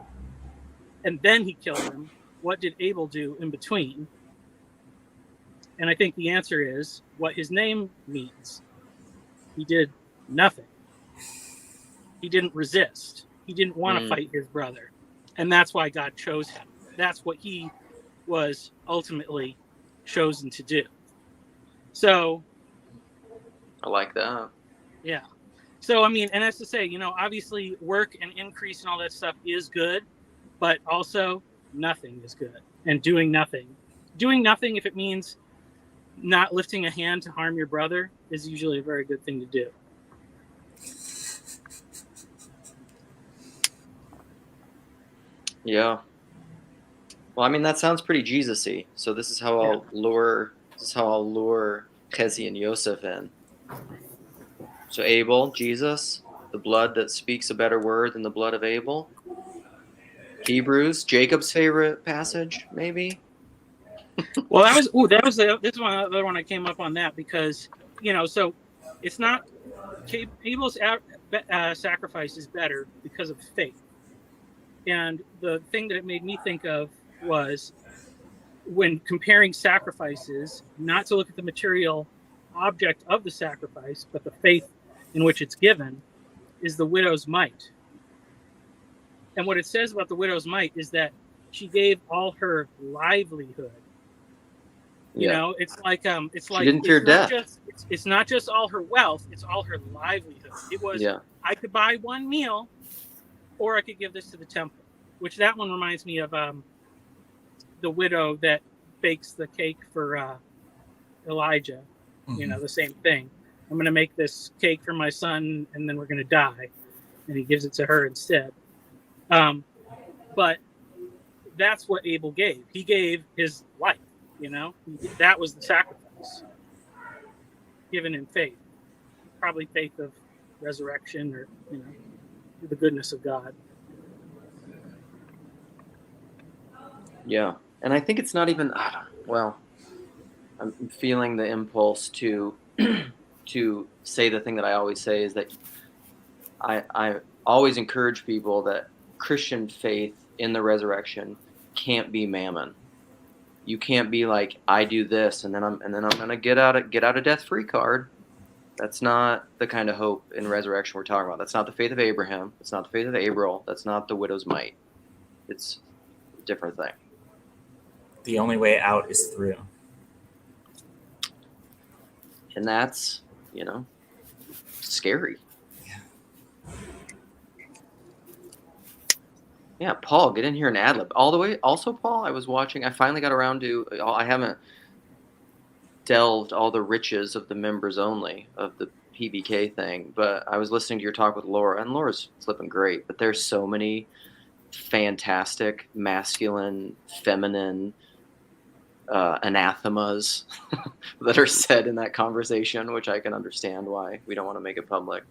and then he killed him, what did Abel do in between? And I think the answer is what his name means. He did nothing. He didn't resist. He didn't want to fight his brother. And that's why God chose him. That's what he was ultimately chosen to do. So I like that. Yeah. So, and that's to say, obviously work and increase and all that stuff is good, but also nothing is good. And doing nothing, if it means not lifting a hand to harm your brother, is usually a very good thing to do. Yeah. Well, that sounds pretty Jesus-y. So this is how I'll lure Chezi and Yosef in. So Abel, Jesus, the blood that speaks a better word than the blood of Abel. Hebrews, Jacob's favorite passage, maybe. Well, this is one other one I came up on that because so it's not Abel's sacrifice is better because of faith, and the thing that it made me think of was when comparing sacrifices, not to look at the material object of the sacrifice, but the faith in which it's given, is the widow's mite. And what it says about the widow's mite is that she gave all her livelihood. It's like she didn't fear death. It's not just all her wealth; it's all her livelihood. It was I could buy one meal, or I could give this to the temple. Which that one reminds me of the widow that bakes the cake for Elijah. The same thing. I'm going to make this cake for my son, and then we're going to die. And he gives it to her instead. But that's what Abel gave. He gave his life, That was the sacrifice given in faith. Probably faith of resurrection or, the goodness of God. Yeah. And I think it's not even, I'm feeling the impulse to say the thing that I always say is that I always encourage people that Christian faith in the resurrection can't be mammon. You can't be like, I do this and then I'm gonna get out of death free card. That's not the kind of hope in resurrection we're talking about. That's not the faith of Abraham. It's not the faith of Abraham. That's not the widow's mite. It's a different thing. The only way out is through. And that's, scary. Yeah, Paul, get in here and ad-lib. All the way. Also, Paul, I was watching. I finally got around to. I haven't delved all the riches of the members only of the PBK thing, but I was listening to your talk with Laura, and Laura's flipping great. But there's so many fantastic masculine, feminine anathemas that are said in that conversation, which I can understand why we don't want to make it public.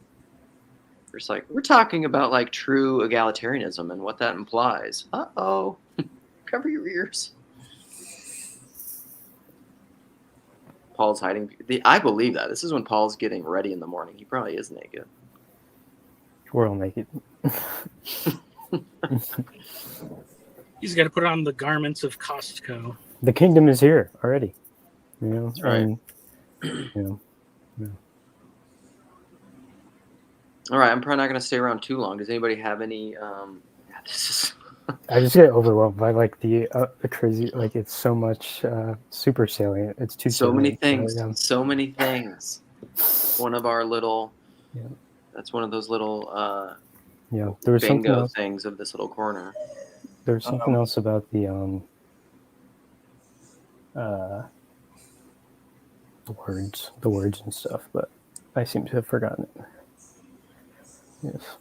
It's like, we're talking about like true egalitarianism and what that implies. Uh-oh. Cover your ears. Paul's hiding. I believe that. This is when Paul's getting ready in the morning. He probably is naked. We're all naked. He's got to put on the garments of Costco. The kingdom is here already. You know, That's right. You know, yeah. All right, I'm probably not going to stay around too long. Does anybody have any? This is. I just get overwhelmed by like the crazy, like it's so much super salient. It's too so many salient. things. So many things. One of our little. Yeah. That's one of those little. Yeah, there was something bingo else. things of this little corner. There was something else about the words and stuff, but I seem to have forgotten it. Yes.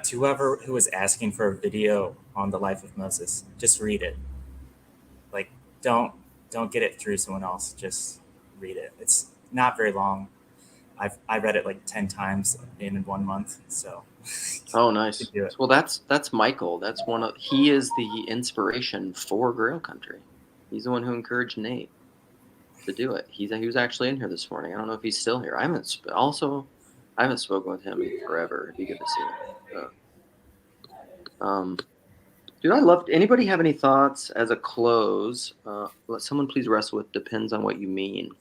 To whoever who was asking for a video on the life of Moses, just read it. Like, don't get it through someone else. Just read it. It's not very long. I read it like 10 times in 1 month. So. Oh, nice. Well, that's Michael. He is the inspiration for Grail Country. He's the one who encouraged Nate to do it. He was actually in here this morning. I don't know if he's still here. I haven't spoken with him forever. It'd be good to see him. Dude, I loved. Anybody have any thoughts as a close? Let someone please wrestle with depends on what you mean.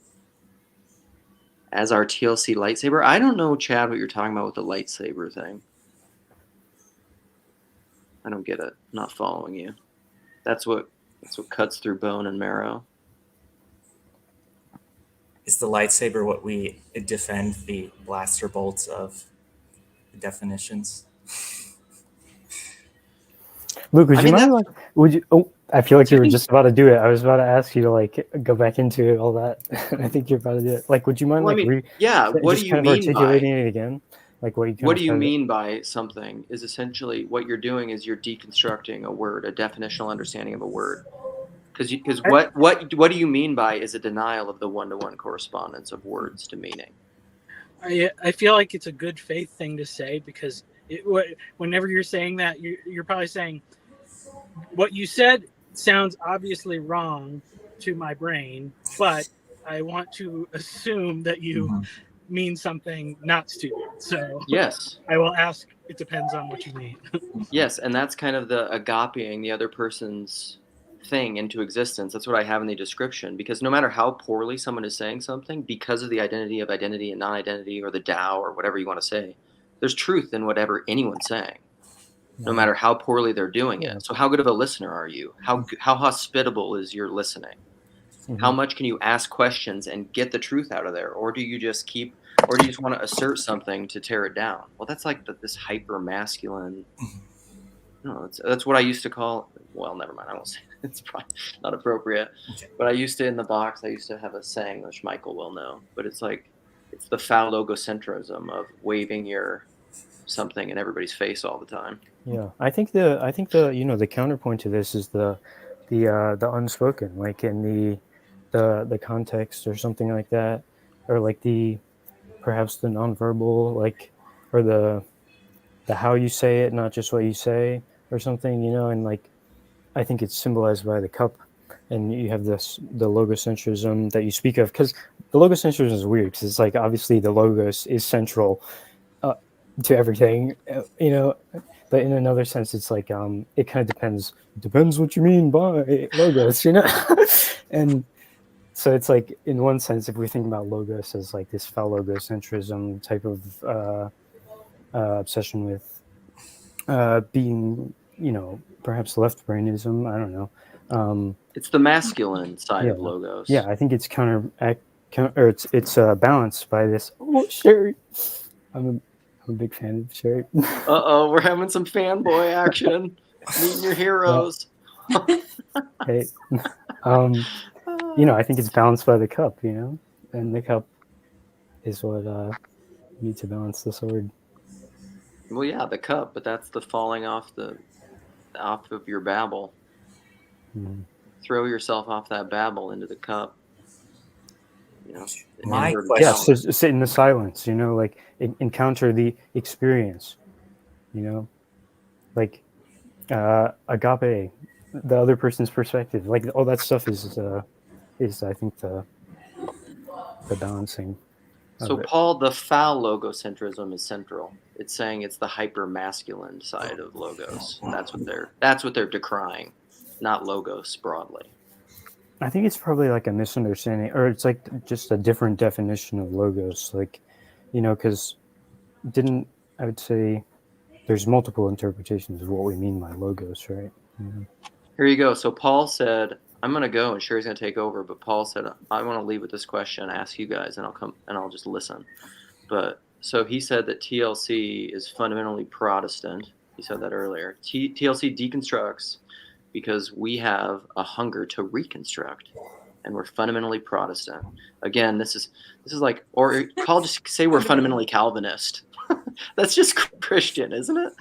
As our TLC lightsaber, I don't know, Chad, what you're talking about with the lightsaber thing. I don't get it. I'm not following you. That's what cuts through bone and marrow. Is the lightsaber what we defend the blaster bolts of the definitions? Luke, would you mind? Like, would you? Oh, I feel like you were just about to do it. I was about to ask you to like go back into all that. I think you're about to do it. Like, would you mind What do you mean articulating it again? Like what do you mean by something is essentially what you're doing is you're deconstructing a word, a definitional understanding of a word. Because what do you mean by is a denial of the one-to-one correspondence of words to meaning? I feel like it's a good faith thing to say because whenever you're saying that, you're probably saying what you said sounds obviously wrong to my brain, but I want to assume that you mean something not stupid. So yes, I will ask. It depends on what you mean. Yes, and that's kind of the agapeing the other person's thing into existence. That's what I have in the description, because no matter how poorly someone is saying something, because of the identity of identity and non-identity, or the Tao, or whatever you want to say, there's truth in whatever anyone's saying, no matter how poorly they're doing it. So how good of a listener are you? How hospitable is your listening? How much can you ask questions and get the truth out of there? Or do you just want to assert something to tear it down? Well, that's like this hyper masculine. No, that's what I used to call. Well, never mind. I won't say it. It's probably not appropriate. Okay. But I used to, in the box, I used to have a saying, which Michael will know. But it's like, it's the foul logocentrism of waving your something in everybody's face all the time. Yeah, I think the the counterpoint to this is the unspoken, like in the context or something like that, or like perhaps the nonverbal, like, or the how you say it, not just what you say, or something, and like I think it's symbolized by the cup, and you have the logocentrism that you speak of, because the logocentrism is weird, because it's like obviously the logos is central to everything, but in another sense it's like it kind of depends what you mean by logos, and so it's like, in one sense, if we think about logos as like this foul logocentrism type of obsession with being, perhaps left brainism, I don't know. It's the masculine side of logos. Yeah, I think it's it's balanced by this. Oh, Sherry, I'm a big fan of Sherry. Uh-oh, we're having some fanboy action. Meeting your heroes. Hey, I think it's balanced by the cup, and the cup is what you need to balance the sword. Well, yeah, the cup, but that's the falling off of your babble. Mm. Throw yourself off that babble into the cup. My inverted question- Yes, so sit in the silence, like encounter the experience, like agape, the other person's perspective, like all that stuff is I think the balancing. So Paul, the foul logocentrism is central. It's saying it's the hyper masculine side of logos. That's what they're decrying, not logos broadly. I think it's probably like a misunderstanding, or it's like just a different definition of logos, like, because I would say there's multiple interpretations of what we mean by logos, right? Here you go. So Paul said, I'm going to go and Sherry's going to take over, but Paul said, I want to leave with this question, ask you guys, and I'll just listen. But so he said that TLC is fundamentally Protestant. He said that earlier. TLC deconstructs because we have a hunger to reconstruct, and we're fundamentally Protestant. Again, this is like, or Paul just say we're fundamentally Calvinist. That's just Christian, isn't it?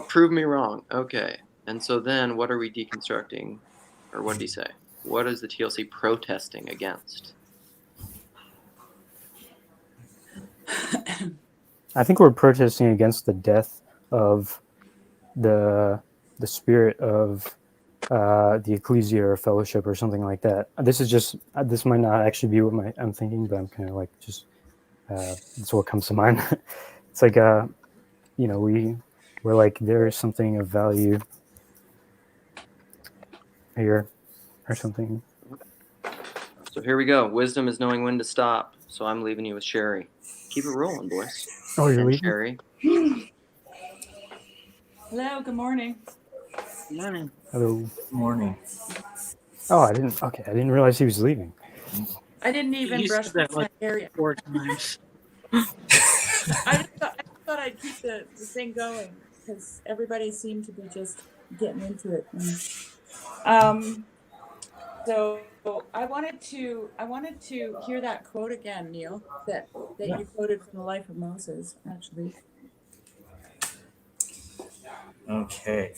Prove me wrong. Okay. And so then what are we deconstructing? Or what did he say? What is the TLC protesting against? I think we're protesting against the death of the spirit of the ecclesia or fellowship or something like that. This might not actually be what I'm thinking, but I'm kind of like just that's what comes to mind. It's like we're like, there is something of value here or something. So here we go. Wisdom is knowing when to stop. So I'm leaving you with Sherry. Keep it rolling, boys. Oh, you're and leaving? Sherry. Hello, good morning. Good morning. Hello. Good morning. Oh, I didn't realize he was leaving. I didn't even You brush said that my like hair yet. 4 times. I thought I'd keep the thing going because everybody seemed to be just getting into it. So I wanted to hear that quote again, Neil, that you quoted from the Life of Moses, actually. Okay.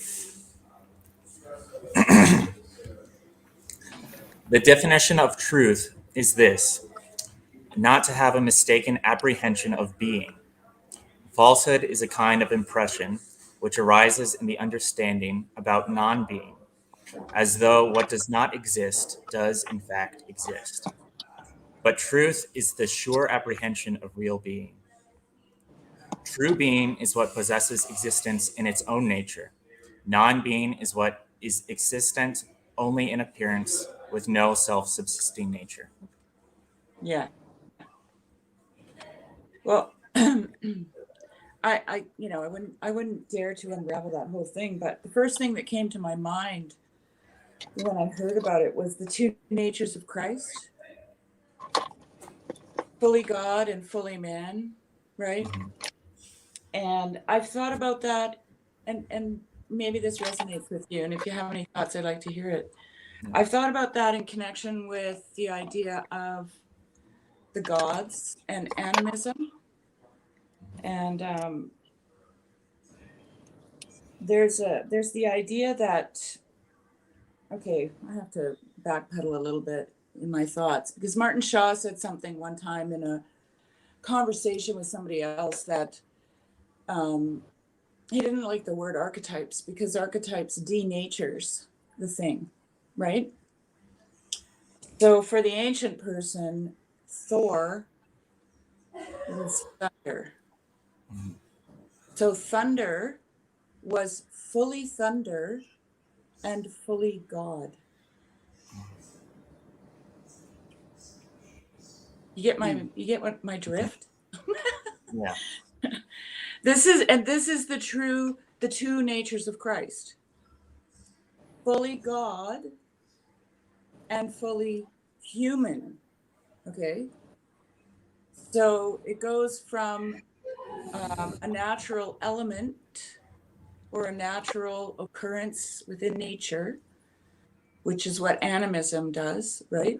The definition of truth is this: not to have a mistaken apprehension of being. Falsehood is a kind of impression which arises in the understanding about non-being, as though what does not exist does in fact exist. But truth is the sure apprehension of real being. True being is what possesses existence in its own nature. Non-being is what is existent only in appearance, with no self-subsisting nature. Yeah. Well, I wouldn't dare to unravel that whole thing, but the first thing that came to my mind when I heard about it was the two natures of Christ, fully God and fully man, right? Mm-hmm. And I've thought about that, and maybe this resonates with you, and if you have any thoughts, I'd like to hear it. I've thought about that in connection with the idea of the gods and animism, and there's the idea that, okay, I have to backpedal a little bit in my thoughts, because Martin Shaw said something one time in a conversation with somebody else that he didn't like the word archetypes because archetypes denatures the thing, right? So for the ancient person, Thor was thunder. So thunder was fully thunder and fully God. You get what my drift? Yeah. This is the two natures of Christ. Fully God and fully human. Okay. So it goes from a natural element or a natural occurrence within nature, which is what animism does, right?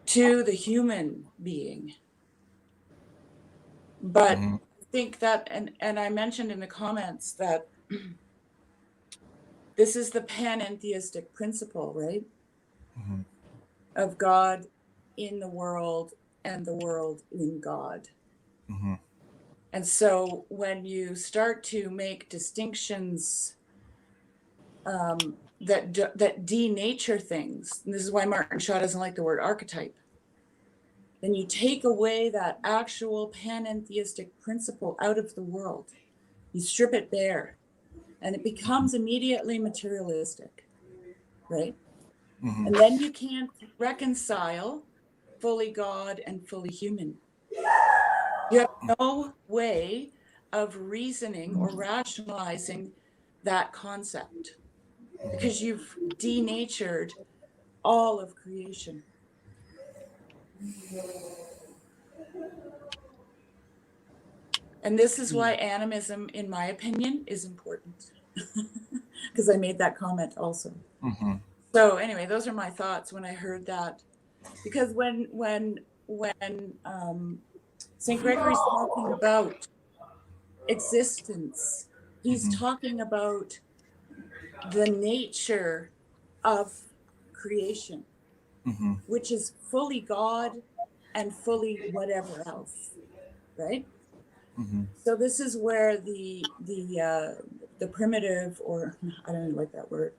To the human being. But I think that, and I mentioned in the comments that this is the panentheistic principle, right? Of God in the world and the world in God. And so when you start to make distinctions that denature things, and this is why Martin Shaw doesn't like the word archetype, then you take away that actual panentheistic principle out of the world. You strip it bare, and it becomes immediately materialistic, right? And then you can't reconcile fully God and fully human. You have no way of reasoning or rationalizing that concept because you've denatured all of creation. And this is why animism, in my opinion, is important. Because I made that comment also. So anyway, those are my thoughts when I heard that. Because when St. Gregory's talking about existence, he's talking about the nature of creation, which is fully God and fully whatever else, right? So this is where the primitive, or I don't even like that word,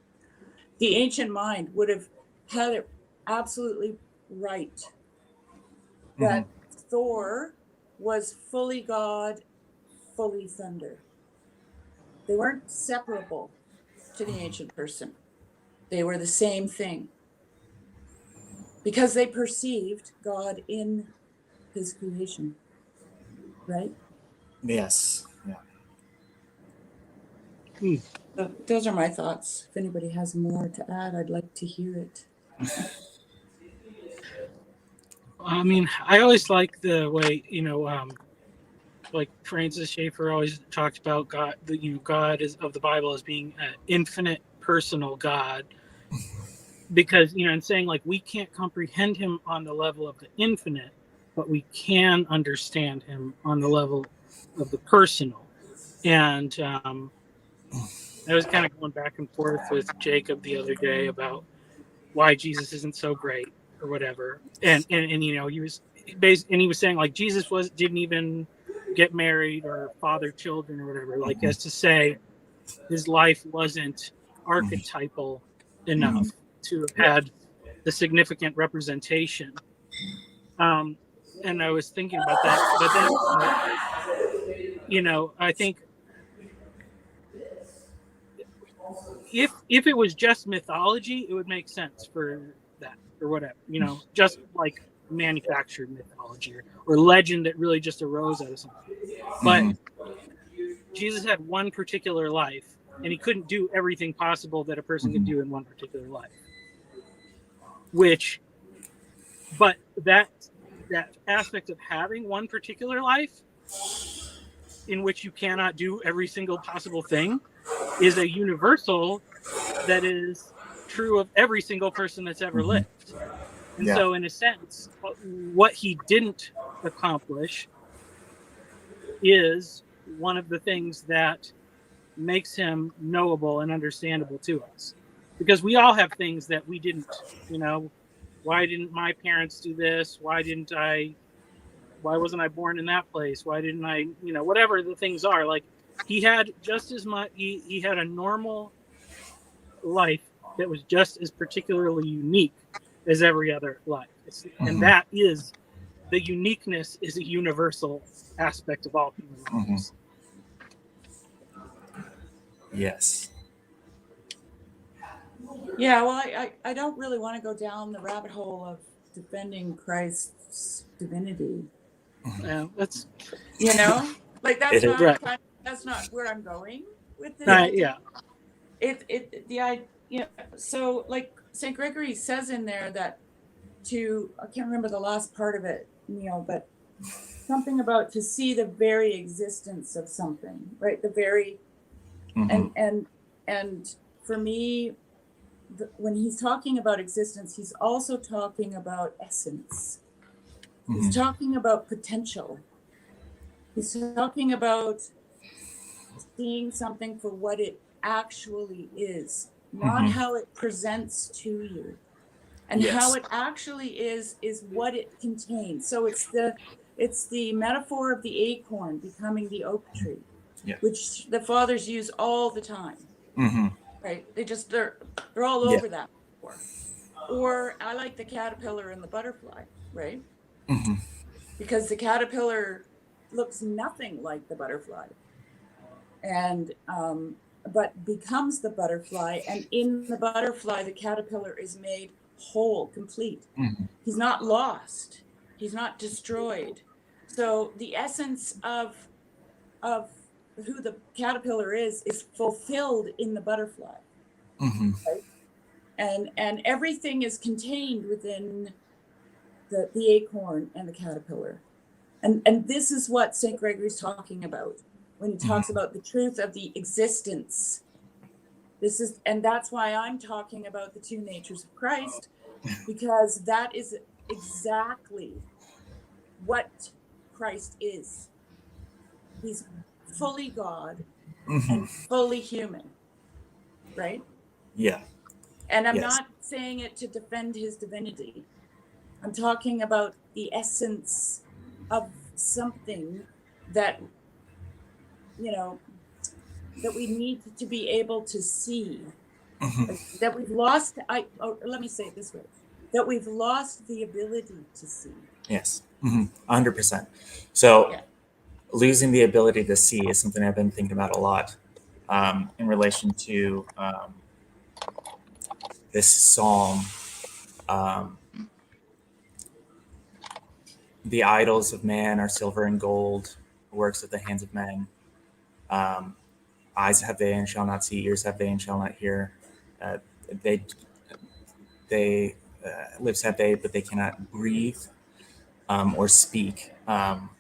the ancient mind would have had it absolutely right that Thor was fully God, fully thunder. They weren't separable to the ancient person. They were the same thing because they perceived God in his creation, right? Yes. Yeah. So those are my thoughts. If anybody has more to add, I'd like to hear it. I mean, I always like the way, like Francis Schaeffer always talked about God, God is of the Bible as being an infinite personal God, because, and saying like we can't comprehend him on the level of the infinite, but we can understand him on the level of the personal. And I was kind of going back and forth with Jacob the other day about why Jesus isn't so great or whatever. And he was saying like Jesus didn't even get married or father children or whatever, like as to say his life wasn't archetypal enough to have had the significant representation. And I was thinking about that, but then I think if it was just mythology, it would make sense for that or whatever, just like manufactured mythology or legend that really just arose out of something. But Jesus had one particular life, and he couldn't do everything possible that a person could do in one particular life. But that aspect of having one particular life in which you cannot do every single possible thing is a universal that is true of every single person that's ever lived. And so in a sense, what he didn't accomplish is one of the things that makes him knowable and understandable to us. Because we all have things that we didn't, why didn't my parents do this? Why wasn't I born in that place? Why didn't I, whatever the things are, like he had just as much, he had a normal life that was just as particularly unique as every other life. And that is, the uniqueness is a universal aspect of all human lives. Yes. Yeah, well, I don't really want to go down the rabbit hole of defending Christ's divinity. That's like that's not right. That's not where I'm going with this. Yeah. So like St. Gregory says in there that I can't remember the last part of it, but something about to see the very existence of something, right? The very And for me, when he's talking about existence, he's also talking about essence. He's talking about potential. He's talking about seeing something for what it actually is, not how it presents to you. And how it actually is what it contains. So it's the metaphor of the acorn becoming the oak tree, which the fathers use all the time. Right? They're all over that metaphor. Or I like the caterpillar and the butterfly, right? Because the caterpillar looks nothing like the butterfly, and but becomes the butterfly, and in the butterfly, the caterpillar is made whole, complete. He's not lost. He's not destroyed. So the essence of who the caterpillar is fulfilled in the butterfly. Right? And everything is contained within the acorn and the caterpillar. And this is what St. Gregory's talking about when he talks about the truth of the existence. And that's why I'm talking about the two natures of Christ, because that is exactly what Christ is. He's fully God and fully human, right? Yeah. And I'm not saying it to defend his divinity. I'm talking about the essence of something that, that we need to be able to see. That we've lost, let me say it this way, that we've lost the ability to see. Yes, 100%. So losing the ability to see is something I've been thinking about a lot in relation to this psalm. The idols of man are silver and gold, works of the hands of men. Eyes have they and shall not see, ears have they and shall not hear. They lips have they, but they cannot breathe or speak.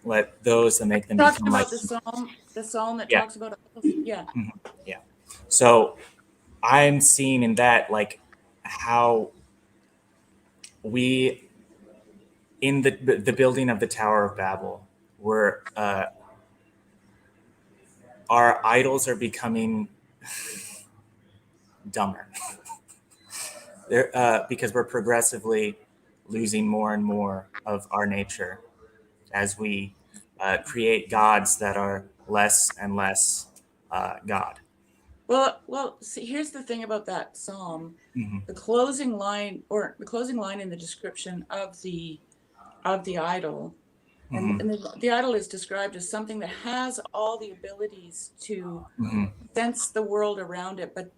Let those that make them Talking become about like the psalm that talks about yeah. So I'm seeing in that like how we in the building of the Tower of Babel, where our idols are becoming dumber. Because we're progressively losing more and more of our nature as we create gods that are less and less God. Well, see, here's the thing about that psalm. The closing line in the description of the idol, and the idol is described as something that has all the abilities to sense the world around it, but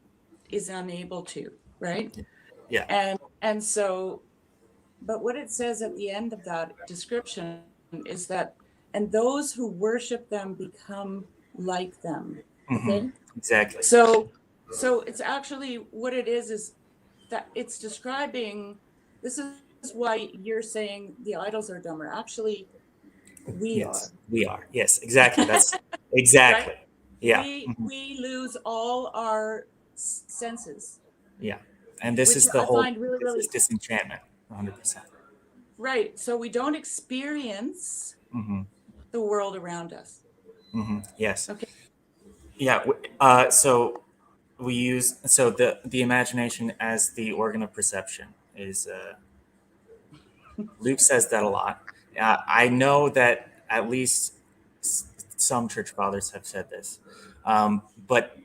is unable to, right? Yeah. And so, but what it says at the end of that description is that, and those who worship them become like them. Okay. Exactly. So it's actually what it is that it's describing. This is why you're saying the idols are dumber. Actually, we are. We are. Yes, exactly. That's exactly. Right? Yeah. We lose all our senses. Yeah. And this is the whole this is disenchantment, 100%. Right. So we don't experience the world around us. Yes. Okay. Yeah. So we use the imagination as the organ of perception is. Luke says that a lot. I know that at least some church fathers have said this, but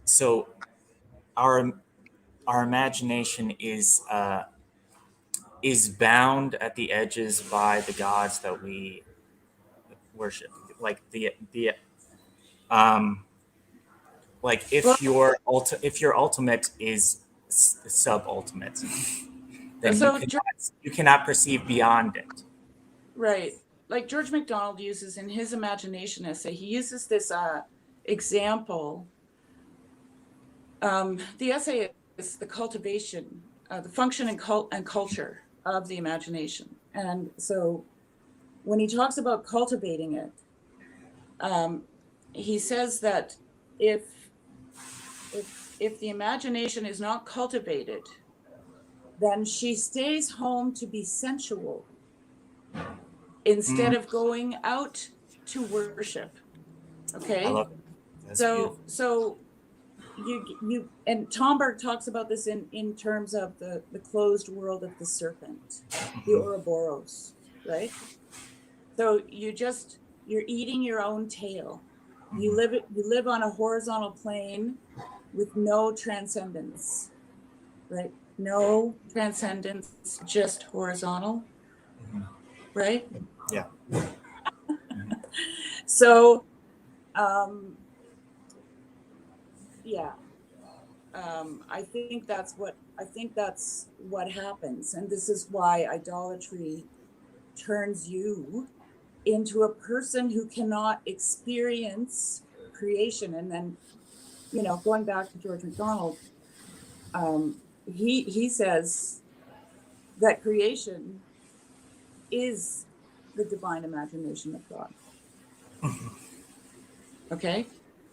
so our imagination is bound at the edges by the gods that we worship, like like if your ultimate is sub-ultimate, then So you cannot perceive beyond it. right, like George MacDonald uses in his imagination essay, he uses this example. The essay is the cultivation, the function and culture of the imagination. And so when he talks about cultivating it, he says that if the imagination is not cultivated, then she stays home to be sensual instead of going out to worship. Okay. I love it. That's beautiful. So you and Tomberg talks about this in terms of the closed world of the serpent, the Ouroboros, right? So you're eating your own tail. You live on a horizontal plane with no transcendence, right? No transcendence, just horizontal, right? Yeah. So, I think that's what happens, and this is why idolatry turns you into a person who cannot experience creation. And then, going back to George MacDonald, he says that creation is the divine imagination of God. Okay,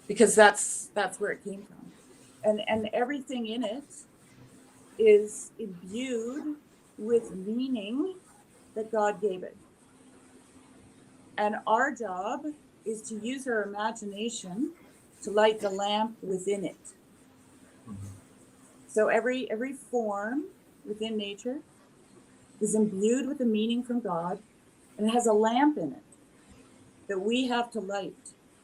because that's where it came from, and everything in it is imbued with meaning that God gave it. And our job is to use our imagination to light the lamp within it. So every form within nature is imbued with a meaning from God, and it has a lamp in it that we have to light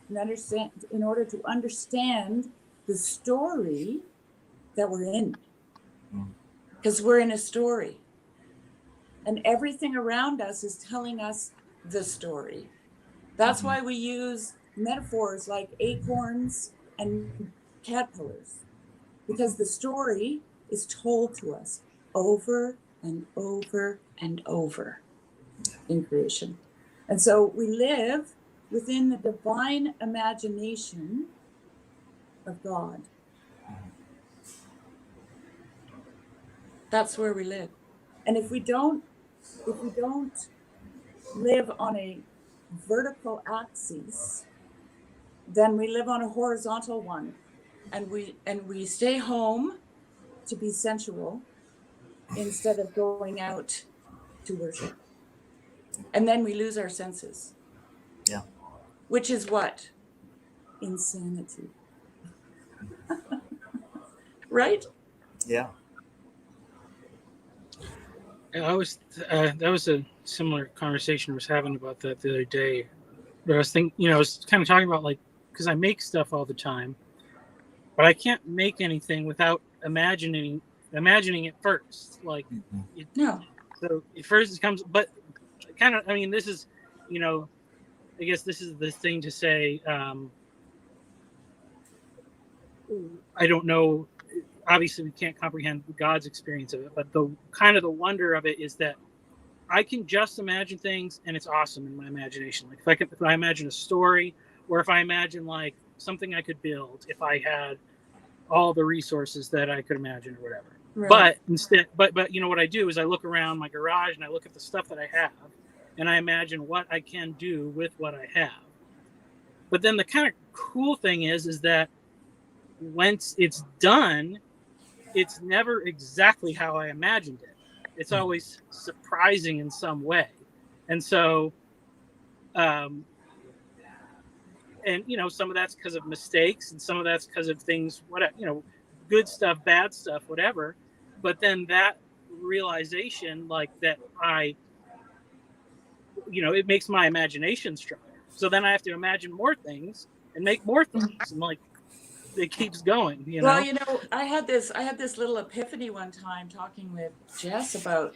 and understand in order to understand the story that we're in. Because we're in a story. And everything around us is telling us the story. That's why we use metaphors like acorns and caterpillars, because the story is told to us over and over and over in creation. And so we live within the divine imagination of God. That's where we live. And if we don't live on a vertical axis, then we live on a horizontal one, and we stay home to be sensual instead of going out to worship. And then we lose our senses. Yeah. Which is what? Insanity. Right? Yeah. That was a similar conversation I was having about that the other day. But I was thinking, I was kind of talking about, like, because I make stuff all the time, but I can't make anything without imagining it first. Like, No. So it first comes, but kind of, this is, I guess this is the thing to say. I don't know. Obviously, we can't comprehend God's experience of it, but the wonder of it is that I can just imagine things, and it's awesome in my imagination. Like if I imagine a story, or if I imagine like something I could build, if I had all the resources that I could imagine or whatever. Right. But what I do is I look around my garage and I look at the stuff that I have, and I imagine what I can do with what I have. But then the kind of cool thing is that once it's done, it's never exactly how I imagined it. It's always surprising in some way. And so, and some of that's because of mistakes, and some of that's because of things, whatever, good stuff, bad stuff, whatever. But then that realization, like that it makes my imagination stronger. So then I have to imagine more things and make more things, and like it keeps going. Well, I had this little epiphany one time talking with Jess about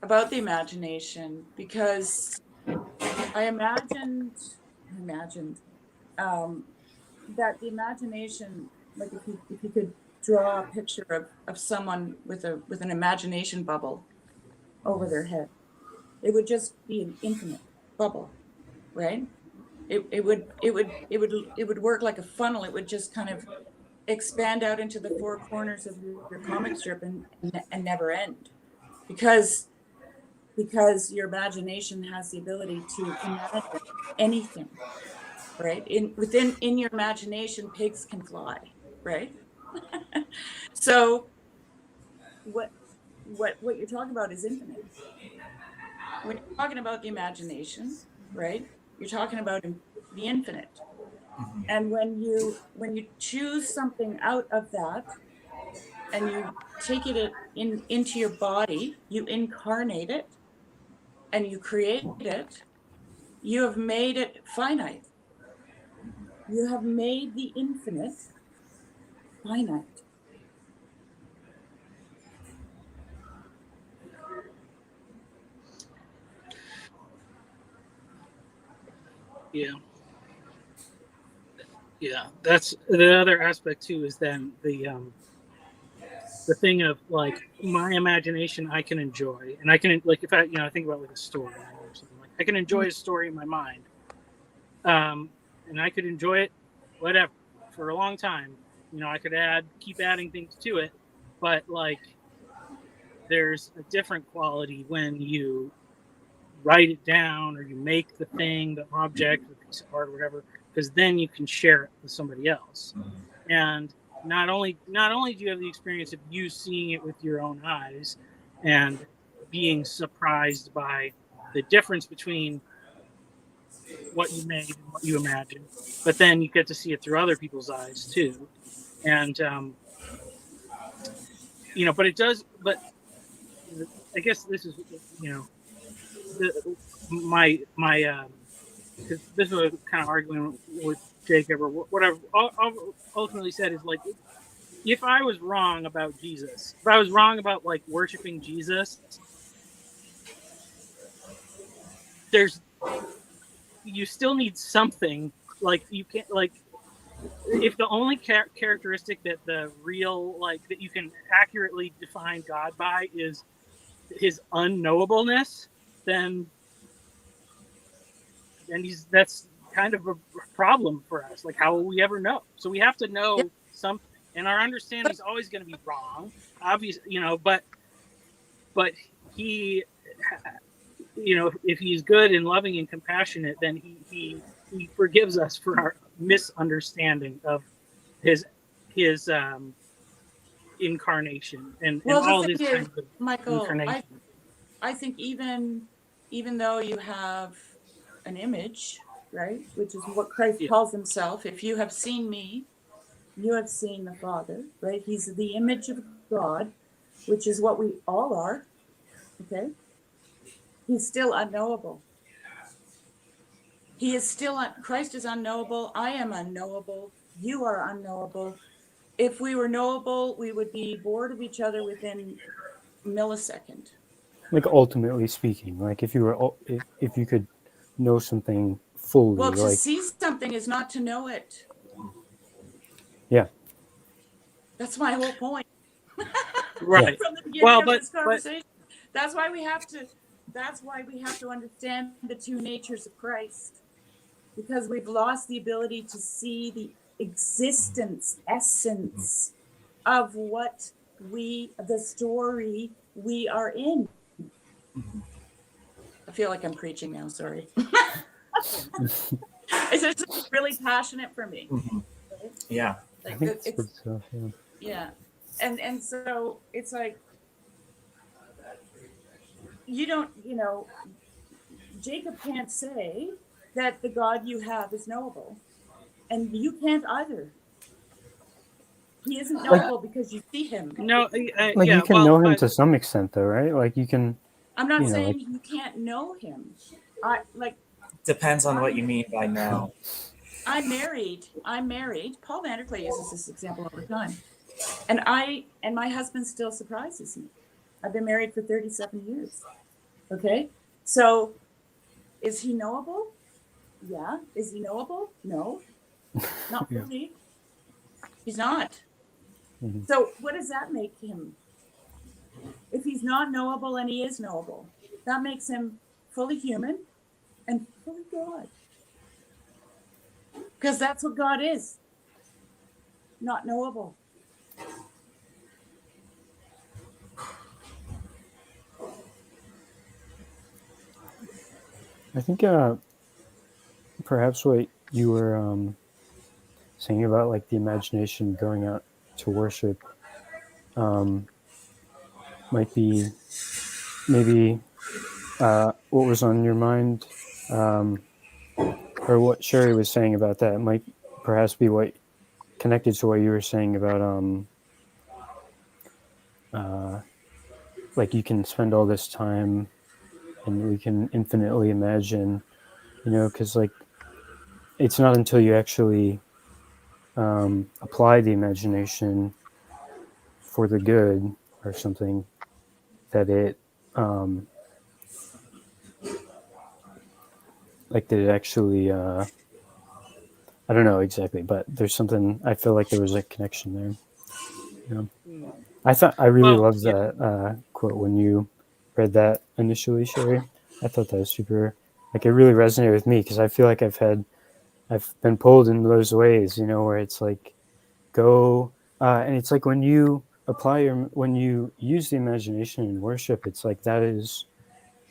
the imagination, because I imagined that the imagination, like if you could draw a picture of someone with an imagination bubble over their head, it would just be an infinite bubble, right? It would work like a funnel. It would just kind of expand out into the four corners of your comic strip and never end, because your imagination has the ability to imagine anything. right? In your imagination, pigs can fly, right? So what you're talking about is infinite. When you're talking about the imagination, right? You're talking about the infinite. And when you choose something out of that and you take it into your body, you incarnate it and you create it, you have made it finite. You have made the infinite finite. Yeah, that's the other aspect too. Is then the thing of like my imagination I can enjoy, and I can like if I think about like a story or something, like I can enjoy a story in my mind, and I could enjoy it whatever for a long time. I could keep adding things to it, but like there's a different quality when you write it down or you make the thing, the object, the piece of art, or whatever, because then you can share it with somebody else. And not only do you have the experience of you seeing it with your own eyes and being surprised by the difference between what you made and what you imagined, but then you get to see it through other people's eyes too. And but it does. But I guess this is my because this was kind of arguing with Jacob or whatever. Ultimately said is like, if I was wrong about Jesus, if I was wrong about like worshiping Jesus, you still need something. Like you can't if the only characteristic that the real that you can accurately define God by is his unknowableness, then that's kind of a problem for us. Like, how will we ever know? So we have to know something, and our understanding is always going to be wrong, obviously, but he, if he's good and loving and compassionate, then he forgives us for our misunderstanding of his incarnation and all his kinds of Michael, incarnation. I think even though you have an image, right, which is what Christ calls himself, if you have seen me, you have seen the Father, right? He's the image of God, which is what we all are, okay? He's still unknowable. He is still, Christ is unknowable. I am unknowable. You are unknowable. If we were knowable, we would be bored of each other within a millisecond. Like ultimately speaking, like if you could know something fully, well, to like see something is not to know it. Yeah, that's my whole point. Right. From the beginning of this conversation. That's why we have to understand the two natures of Christ, because we've lost the ability to see the existence, essence of what the story we are in. I feel like I'm preaching now, sorry. It's just really passionate for me. Right? Yeah. Like I think it's good stuff. Yeah. And so it's like, Jacob can't say that the God you have is knowable, and you can't either. He isn't knowable because you see him. No, you can know him to some extent, though, right? Like you can. I'm not saying you can't know him. Depends on what you mean by know. I'm married. Paul Vanderklay uses this example all the time, and my husband still surprises me. I've been married for 37 years. Okay, so is he knowable? Yeah. Is he knowable? No, not fully. He's not. Mm-hmm. So what does that make him? If he's not knowable and he is knowable, that makes him fully human and fully God. Because that's what God is. Not knowable. I think perhaps what you were saying about like the imagination going out to worship might be maybe what was on your mind, or what Sherry was saying about that might perhaps be what connected to what you were saying about like you can spend all this time and we can infinitely imagine, because like it's not until you actually apply the imagination for the good or something that it like that it actually I don't know exactly, but there's something, I feel like there was a connection there. I really loved that quote when you read that initially, Sherry. I thought that was super, like it really resonated with me because I feel like I've been pulled in those ways, where it's like go and it's like when you when you use the imagination in worship, it's like that is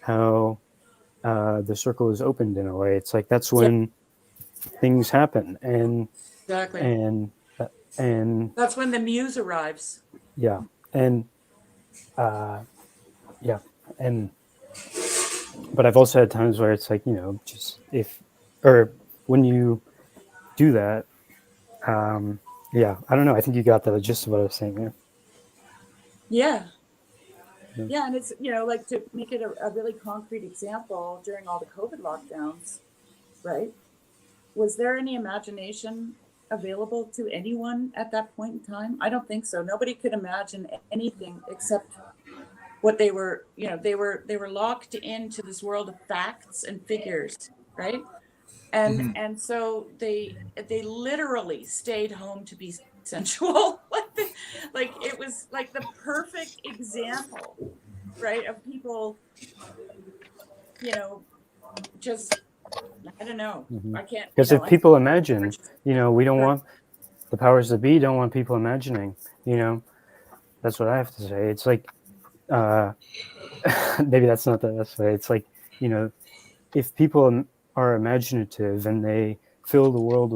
how the circle is opened in a way. It's like that's when things happen, Exactly. and That's when the muse arrives. yeah, and yeah, and but I've also had times where it's like just when you do that, yeah, I don't know. I think you got the gist of what I was saying there. Yeah. Yeah, and it's, like to make it a really concrete example, during all the COVID lockdowns, right? Was there any imagination available to anyone at that point in time? I don't think so. Nobody could imagine anything except what they were, they were locked into this world of facts and figures, right? And so they literally stayed home to be sensual. Like it was like the perfect example, right, of people, just, I don't know. I can't, because if people imagine, we don't want the powers that be don't want people imagining. That's what I have to say. It's like maybe that's not the best way. It's like if people are imaginative and they fill the world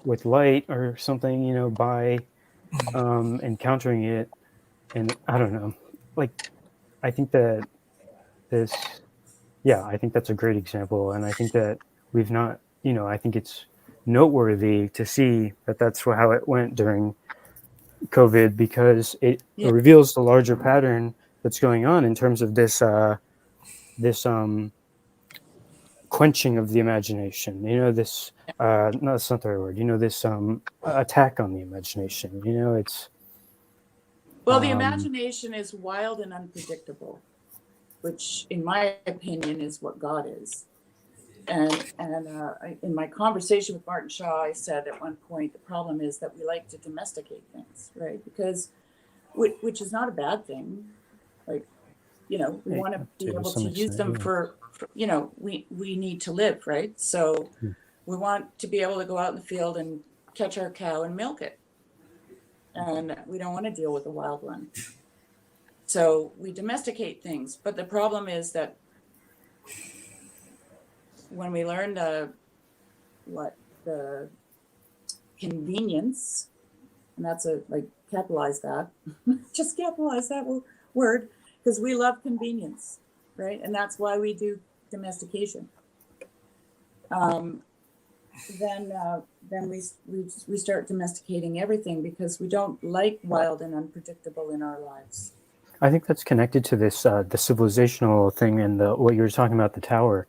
with light or something, by encountering it, and I don't know, like I think that I think that's a great example, and I think that we've not, I think it's noteworthy to see that that's how it went during COVID, because it reveals the larger pattern that's going on in terms of this quenching of the imagination. This no, that's not the right word. This attack on the imagination. It's well, the imagination is wild and unpredictable, which, in my opinion, is what God is. And in my conversation with Martin Shaw, I said at one point, the problem is that we like to domesticate things, right? Because, which is not a bad thing. Like, we want to be able to use them for we need to live, right? So we want to be able to go out in the field and catch our cow and milk it. And we don't want to deal with the wild one. So we domesticate things. But the problem is that when we learn the convenience, and that's capitalize that, just capitalize that word, because we love convenience, right? And that's why we do domestication. Then we start domesticating everything because we don't like wild and unpredictable in our lives. I think that's connected to this the civilizational thing and what you were talking about, the tower,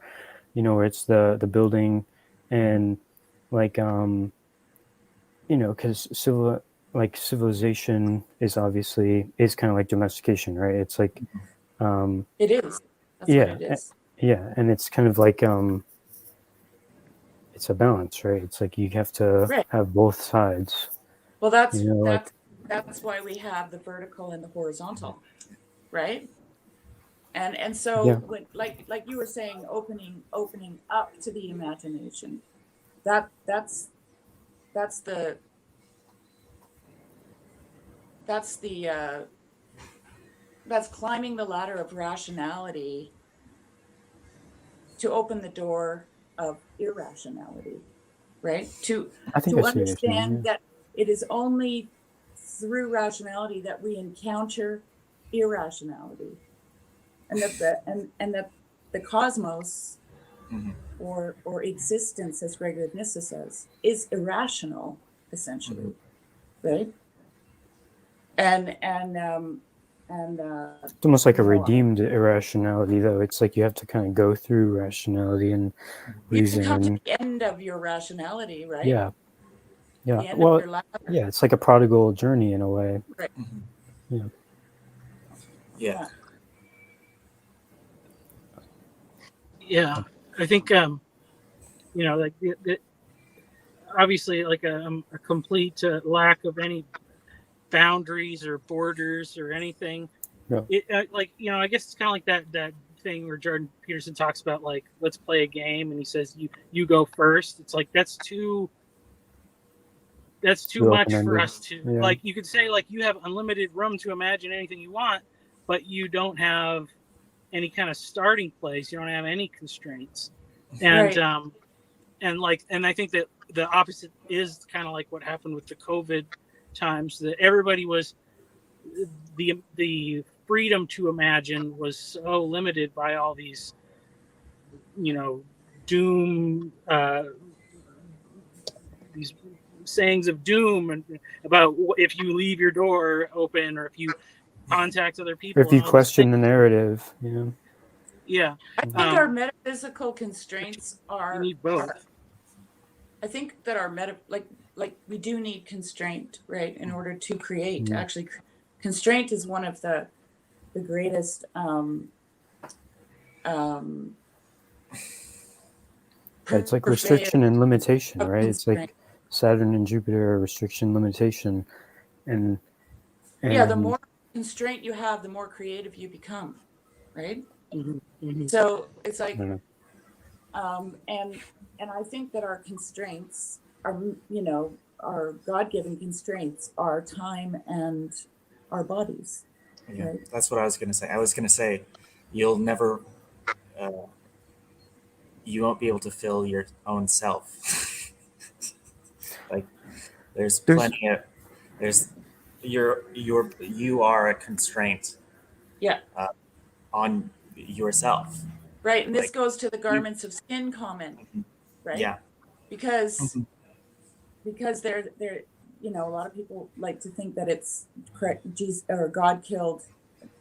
where it's the building, and because civilization is obviously kind of like domestication, right? It's like it is. That's what it is. Yeah, and it's kind of like it's a balance, right? It's like you have to have both sides. Well, that's why we have the vertical and the horizontal, right? And so when, like you were saying, opening up to the imagination, that's climbing the ladder of rationality to open the door of irrationality, right? To I think I see what you're understand saying. that it is only through rationality that we encounter irrationality, and that the cosmos Mhm. or existence, as Gregory of Nyssa says, is irrational, essentially, right? And It's almost like a you know, redeemed irrationality, though. It's like you have to kind of go through rationality and you can reason. come to And the end of your rationality, right? yeah, yeah. The end Well, of your life, yeah, it's like a prodigal journey in a way. right? Mhm. Yeah. Yeah. Yeah, I think you know, like obviously, like a complete lack of any boundaries or borders or anything. Yeah. It like, you know, I guess it's kind of like that thing where Jordan Peterson talks about, like, let's play a game, and he says you go first. It's like that's too Too much for open-ended. us to, Yeah. like, you could say, like, you have unlimited room to imagine anything you want, but you don't have any kind of starting place. You don't have any constraints. And Right. and I think that the opposite is kind of like what happened with the COVID times, that everybody was, the freedom to imagine was so limited by all these, you know, doom, these sayings of doom, and about if you leave your door open, or if you contact other Or people, if you and all these question things. the narrative, Yeah, I think our metaphysical constraints you are. need both. I think that our like we do need constraint, right, in order to create. Mhm. Actually, constraint is one of the greatest It's like purveyor restriction and limitation, of right? It's like constraint. Saturn and Jupiter, restriction, limitation, and Yeah, the more constraint you have, the more creative you become, right? So it's I like, don't know. And I think that our constraints are, you know, our God-given constraints are time and our bodies. Yeah, Right. that's what I was going to say. I was going to say, you'll never, you won't be able to fill your own self. Like, there's plenty of, there's, you are a constraint. Yeah. On yourself. Right, and this Like, goes to the garments of skin comment, right? Yeah. Because they're you know, a lot of people like to think that it's correct. Jesus or God killed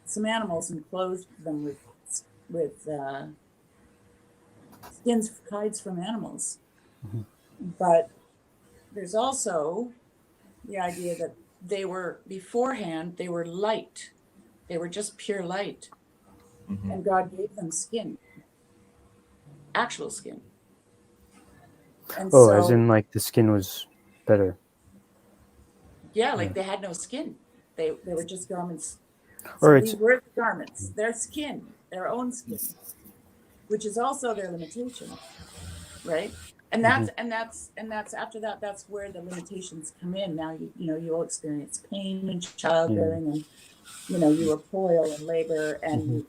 some animals and clothed them with skins, hides from animals. But there's also the idea that they were beforehand, they were light. They were just pure light. And God gave them skin, actual skin. And Oh, so, as in like the skin was better. yeah, like they had no skin. They were just garments. Or So it's we were the garments, their skin, their own skin, which is also their limitation, right? And that's after that, that's where the limitations come in. Now you know you'll experience pain in childbearing, and you know you will toil and labor, and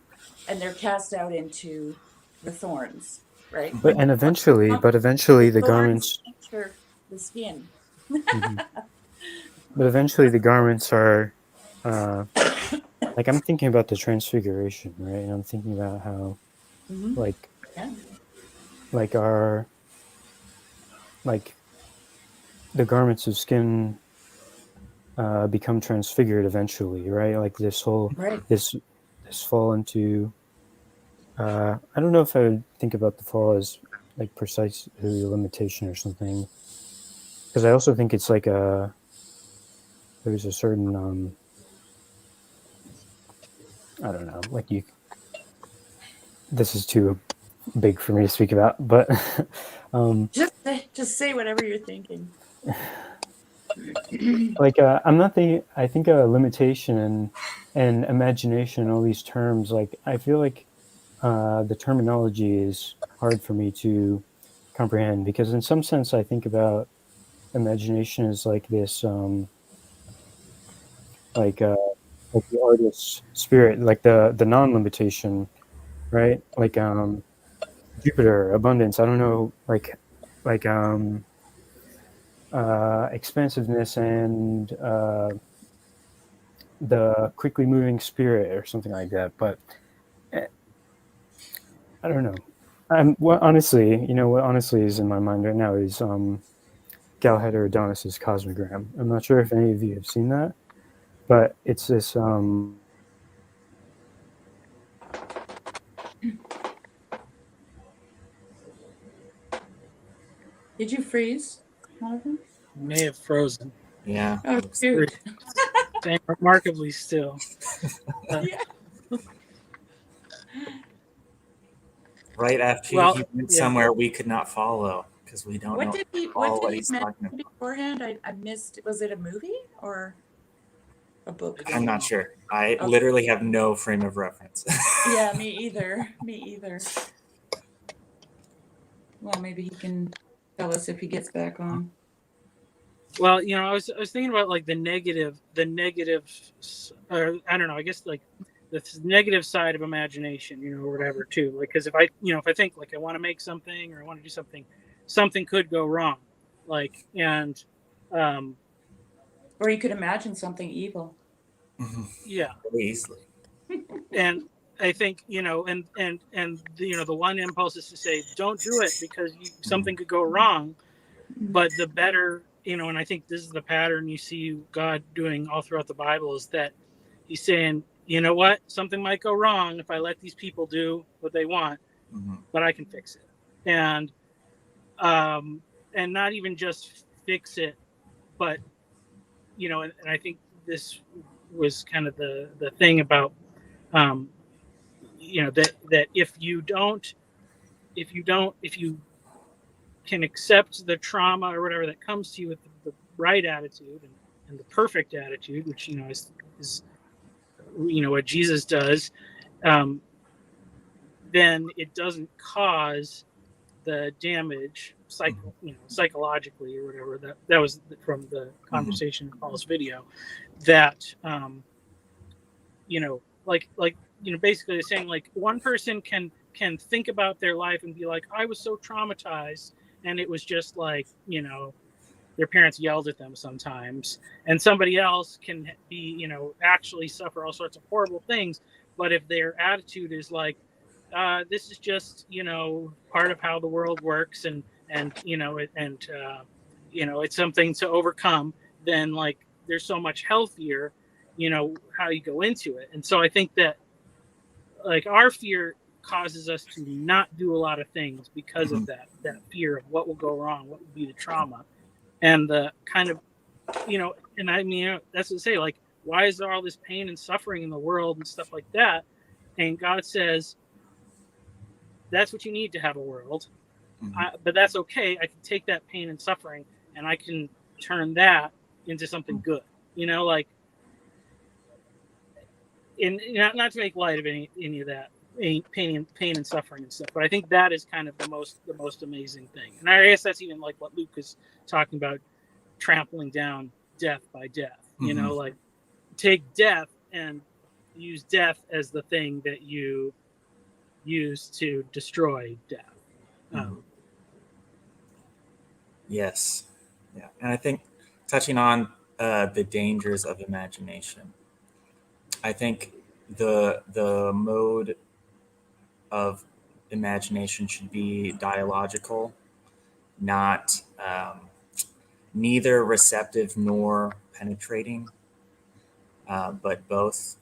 they're cast out into the thorns, right? but eventually the garments enter the skin. but eventually the garments are like, I'm thinking about the transfiguration, right? And I'm thinking about how like Yeah. like our like the garments of skin become transfigured eventually, right? Like this whole Right. this fall into I don't know if I would think about the fall as like precise limitation or something, because I also think it's like there's a certain I don't know, like this is too big for me to speak about, but Just say whatever you're thinking. like I'm not thinking. I think limitation and imagination and all these terms. Like I feel like the terminology is hard for me to comprehend, because in some sense I think about imagination as like this, like the artist's spirit, like the non-limitation, right? Like Jupiter, abundance. I don't know, like expansiveness and the quickly moving spirit or something like that. But I don't know. What honestly is in my mind right now is Galahad Adonis's Cosmogram. I'm not sure if any of you have seen that, but it's this. Did you freeze, Jonathan? May have frozen. Yeah. Oh, looks- shoot. Staying remarkably still. Yeah. Right after Well, he went yeah. somewhere we could not follow because we don't know What did he what he's talking mention about. beforehand? I missed. Was it a movie or a book? I'm not sure. I Okay. literally have no frame of reference. Yeah, me either. Me either. Well, maybe he can tell us if he gets back on. Well, I was thinking about like the negative, or I don't know. I guess like the negative side of imagination, or whatever too. Like, because if I think like I want to make something or I want to do something, something could go wrong. Like, and Or you could imagine something evil. yeah, Very easily. and I think and the one impulse is to say don't do it because something could go wrong. But the better, and I think this is the pattern you see God doing all throughout the Bible, is that he's saying, you know what, something might go wrong if I let these people do what they want, but I can fix it. And not even just fix it, but, and I think this was kind of the thing about, that if you can accept the trauma or whatever that comes to you with the right attitude and the perfect attitude, which is what Jesus does, then it doesn't cause the damage psychologically or whatever. That was from the conversation in Paul's video. That basically saying like one person can think about their life and be like, I was so traumatized. And it was just like, their parents yelled at them sometimes. And somebody else can be, actually suffer all sorts of horrible things. But if their attitude is like, this is just, part of how the world works and it's something to overcome, then like there's so much healthier, how you go into it. And so I think that like our fear causes us to not do a lot of things because of that fear of what will go wrong, what will be the trauma, and the kind of, and I mean, that's what I say, like, why is there all this pain and suffering in the world and stuff like that? And God says, that's what you need to have a world, but that's okay. I can take that pain and suffering and I can turn that into something good, like, and not to make light of any of that pain and suffering and stuff, but I think that is kind of the most amazing thing. And I guess that's even like what Luke is talking about, trampling down death by death. Like take death and use death as the thing that you use to destroy death. Yes. Yeah. And I think touching on the dangers of imagination, I think the mode of imagination should be dialogical, not neither receptive nor penetrating, but both.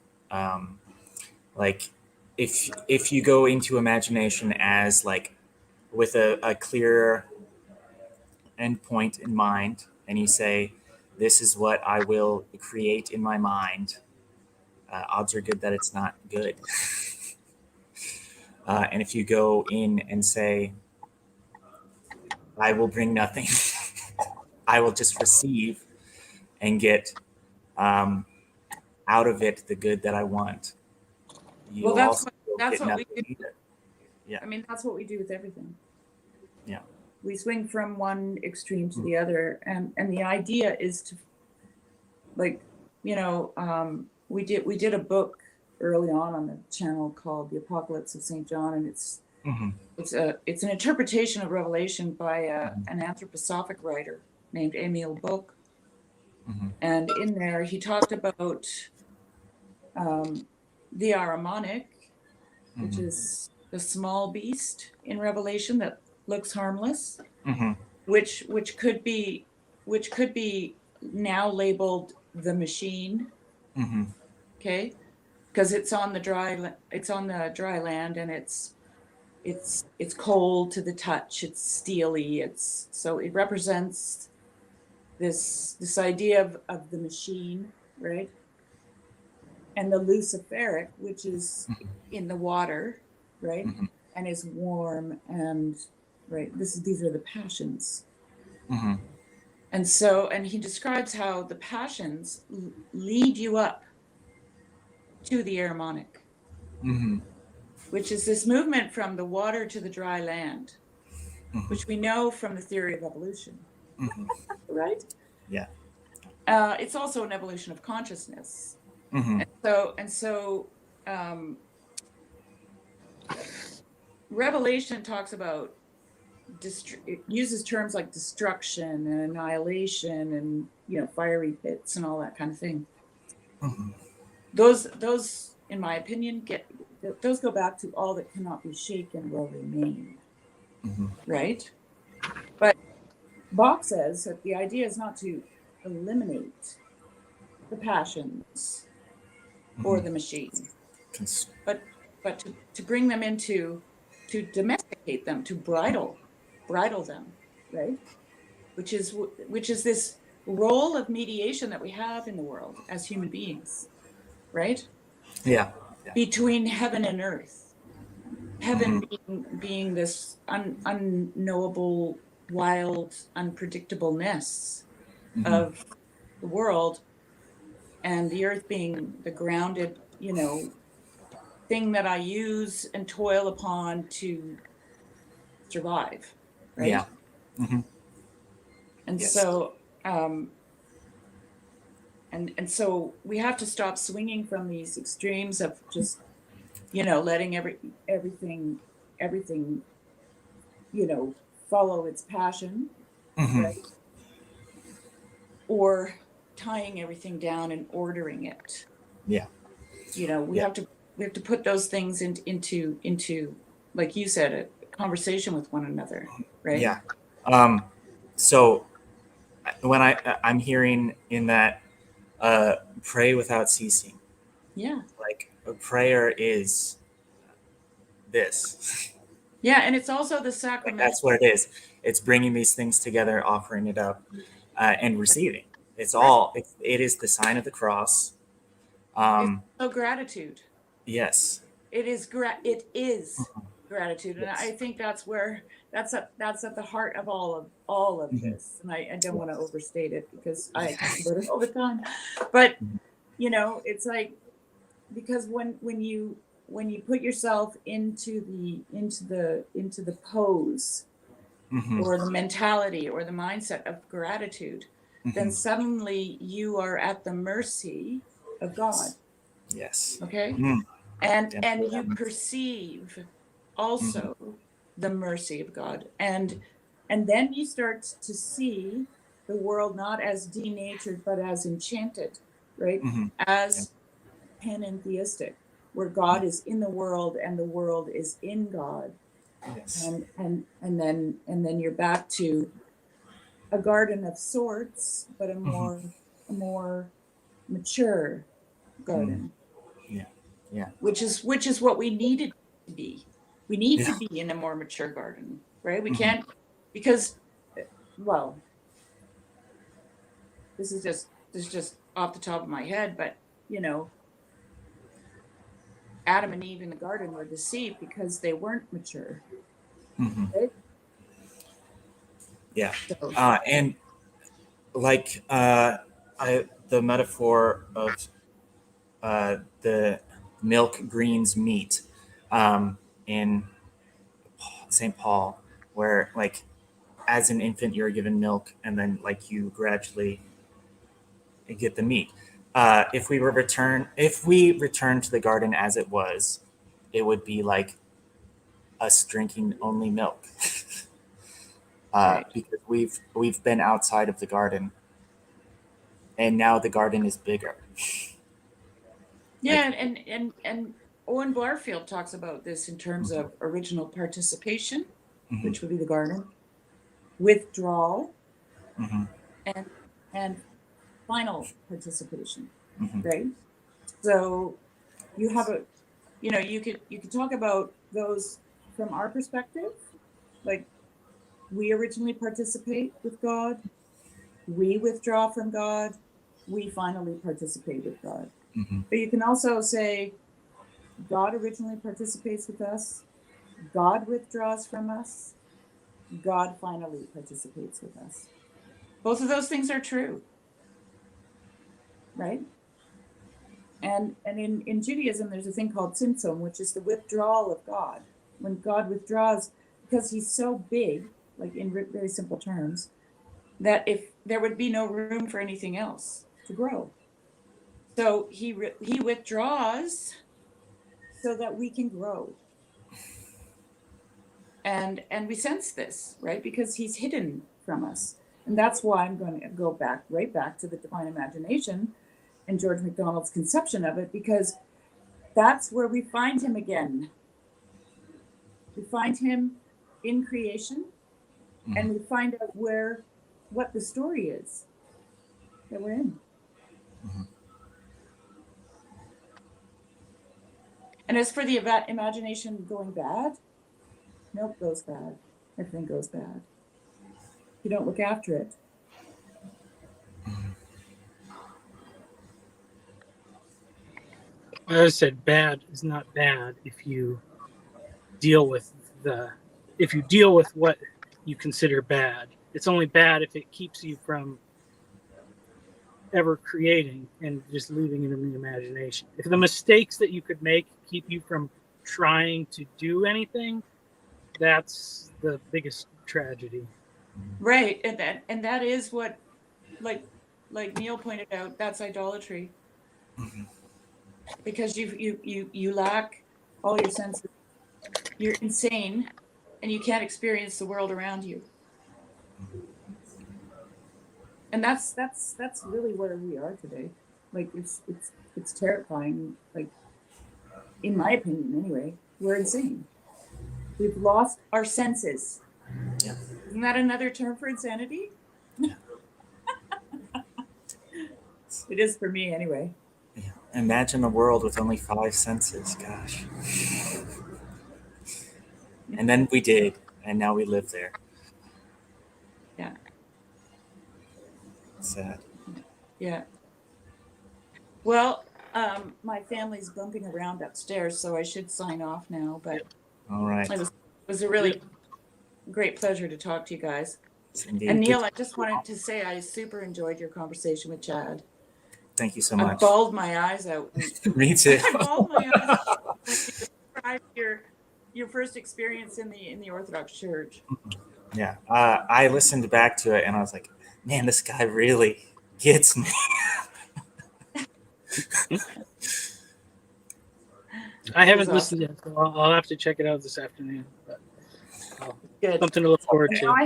Like if you go into imagination as like with a clear endpoint in mind, and you say, "This is what I will create in my mind," odds are good that it's not good. And if you go in and say, I will bring nothing, I will just receive and get out of it the good that I want, you'll that's also what get we do. either. Yeah. I mean, that's what we do with everything. Yeah. We swing from one extreme to the other, and the idea is to, like, we did a book early on the channel called The Apocalypse of St. John, and it's Mhm. It's an interpretation of Revelation by an anthroposophic writer named Emil Bock. Mhm. And in there, he talked about the Aramonic, which Mhm. is the small beast in Revelation that looks harmless, Mhm. which could be now labeled the machine, Mhm. okay? Because it's on the dry land, and it's cold to the touch. It's steely. So it represents this idea of the machine, right? And the Luciferic, which is in the water, right? Mhm. And is warm, and right. These are the passions. Mhm. And he describes how the passions lead you up to the Aramonic, Mhm. which is this movement from the water to the dry land, Mhm. which we know from the theory of evolution, Mhm. right? Yeah. It's also an evolution of consciousness. Mhm. So Revelation talks about it uses terms like destruction and annihilation and fiery pits and all that kind of thing. Mhm. Those in my opinion those go back to all that cannot be shaken will remain, Mhm. right? But Bach says that the idea is not to eliminate the passions or Mhm. the machine, Cons- but to bring them into, to domesticate them, to bridle them, right? Which is this role of mediation that we have in the world as human beings, right? Yeah. Yeah. Between heaven and earth. Heaven Mhm. being this unknowable, wild, unpredictableness Mhm. of the world, and the earth being the grounded, thing that I use and toil upon to survive, right? Yeah. Mhm. And Yes. so and so we have to stop swinging from these extremes of just letting everything follow its passion, Mhm. right? Or tying everything down and ordering it. Yeah. We Yeah. have to put those things into, like you said, a conversation with one another, right? Yeah. So when I'm hearing in that pray without ceasing, Yeah. like a prayer is this. Yeah, and it's also the Like sacramental. that's what it is. It's bringing these things together, offering it up, and receiving. It's Right. all. It is the sign of the cross. It's Um, so gratitude. yes. It is gratitude, and I Yes. think that's at the heart of all of Mhm. this. And I don't want to Yes. overstate it because I Yeah. talk about it all the time. But Mhm. it's like, because when you put yourself into the pose Mhm. or the mentality or the mindset of gratitude, then Mhm. suddenly you are at the mercy of God. Yes. Okay. Mm. And Yeah. you perceive Mhm. also the mercy of God, and then you start to see the world not as denatured but as enchanted, right? Mhm. Yeah. As panentheistic, where God is in the world and the world is in God. Yes. And then you're back to a garden of sorts, but a Mhm. more mature Mm. garden, Yeah. Yeah. which is what we needed to be. We need Yeah. to be in a more mature garden, right? We Mhm. can't, because, well, this is just off the top of my head, but Adam and Eve in the garden were deceived because they weren't mature, Mhm. right? Yeah. So And like the metaphor of the milk greens meat in St. Paul, where like as an infant you're given milk and then like you gradually get the meat. If we return to the garden as it was, it would be like us drinking only milk. Right. Because we've been outside of the garden, and now the garden is bigger. Yeah, and Owen Barfield talks about this in terms of original participation, Mhm. which would be the garden, withdrawal, Mhm. and final participation, Mhm. right? So you have a, you could talk about those from our perspective, like we originally participate with God, we withdraw from God, we finally participate with God. Mhm. But you can also say God originally participates with us, God withdraws from us, God finally participates with us. Both of those things are true, right? And in Judaism, there's a thing called tzimtzum, which is the withdrawal of God. When God withdraws, because he's so big, like in very simple terms, that if there would be no room for anything else to grow. So he withdraws so that we can grow. And we sense this, right? Because he's hidden from us. And that's why I'm going to go right back to the divine imagination and George MacDonald's conception of it, because that's where we find him again. We find him in creation, and we find out what the story is that we're in. Mhm. And as for the imagination going bad, nope, goes bad. Everything goes bad. You don't look after it. As I said, bad is not bad if you deal with what you consider bad. It's only bad if it keeps you from ever creating and just leaving it in the imagination. If the mistakes that you could make keep you from trying to do anything, that's the biggest tragedy. Right. And that is what, like Neil pointed out, that's idolatry. Mhm. Because you lack all your senses. You're insane and you can't experience the world around you. And that's really where we are today. Like it's terrifying. Like, in my opinion anyway, we're insane. We've lost our senses. Yeah. Isn't that another term for insanity? Yeah. It is for me anyway. Yeah. Imagine a world with only 5 senses. Gosh. And then we did, and now we live there. Yeah. Sad. Yeah. Well, my family's bumping around upstairs, so I should sign off now. But All right. it was a really great pleasure to talk to you guys. Indeed. And Neil, I just wanted to say I super enjoyed your conversation with Chad. Thank you so I much. bawled my eyes out. Me too. I bawled my eyes out when you described your first experience in the Orthodox Church. Yeah. I listened back to it, and I was like, man, this guy really gets me. I haven't Awesome. listened yet, so I'll have to check it out this afternoon. But Good. something to look forward Now to. I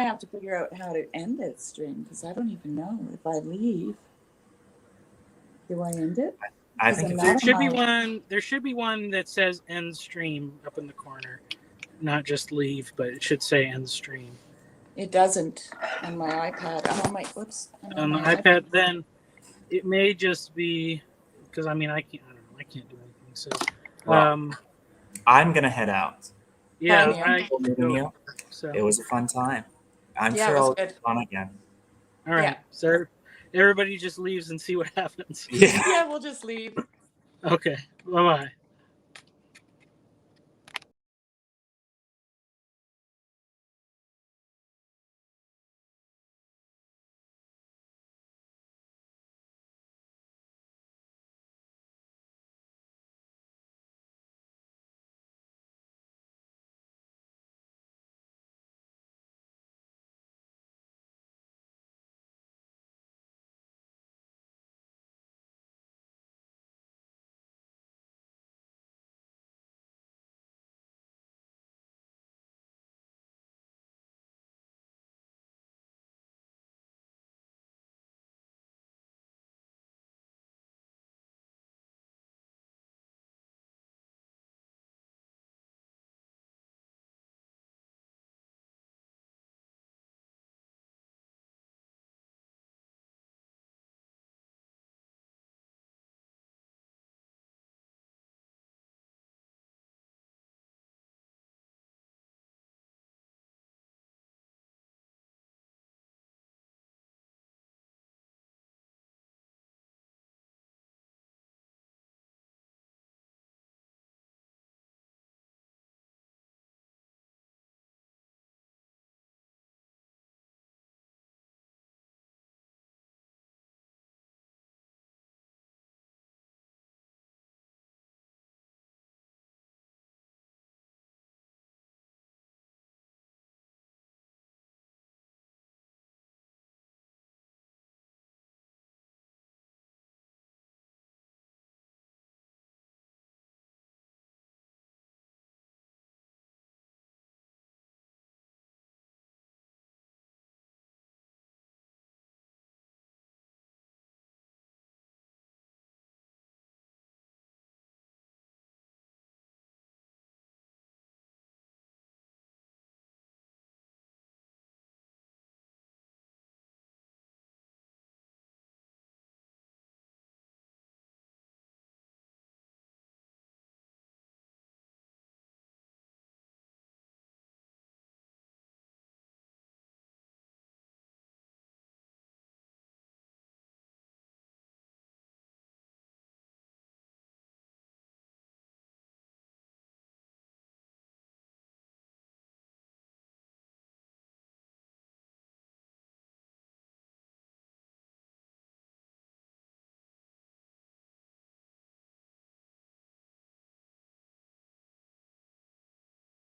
have to figure out how to end this stream, because I don't even know if I leave. Do I end it? I think if There should be one that says end stream up in the corner. Not just leave, but it should say end stream. It doesn't on my iPad. I'm on my On the iPad, then it may just be because I can't do anything. So Well, I'm gonna head out. yeah, Bye, Neil. so It was a fun time. I'm Yeah, sure it was I'll good. have fun again. all right. Yeah. So everybody just leaves and see what happens. Yeah. Yeah, we'll just leave. Okay. Bye bye.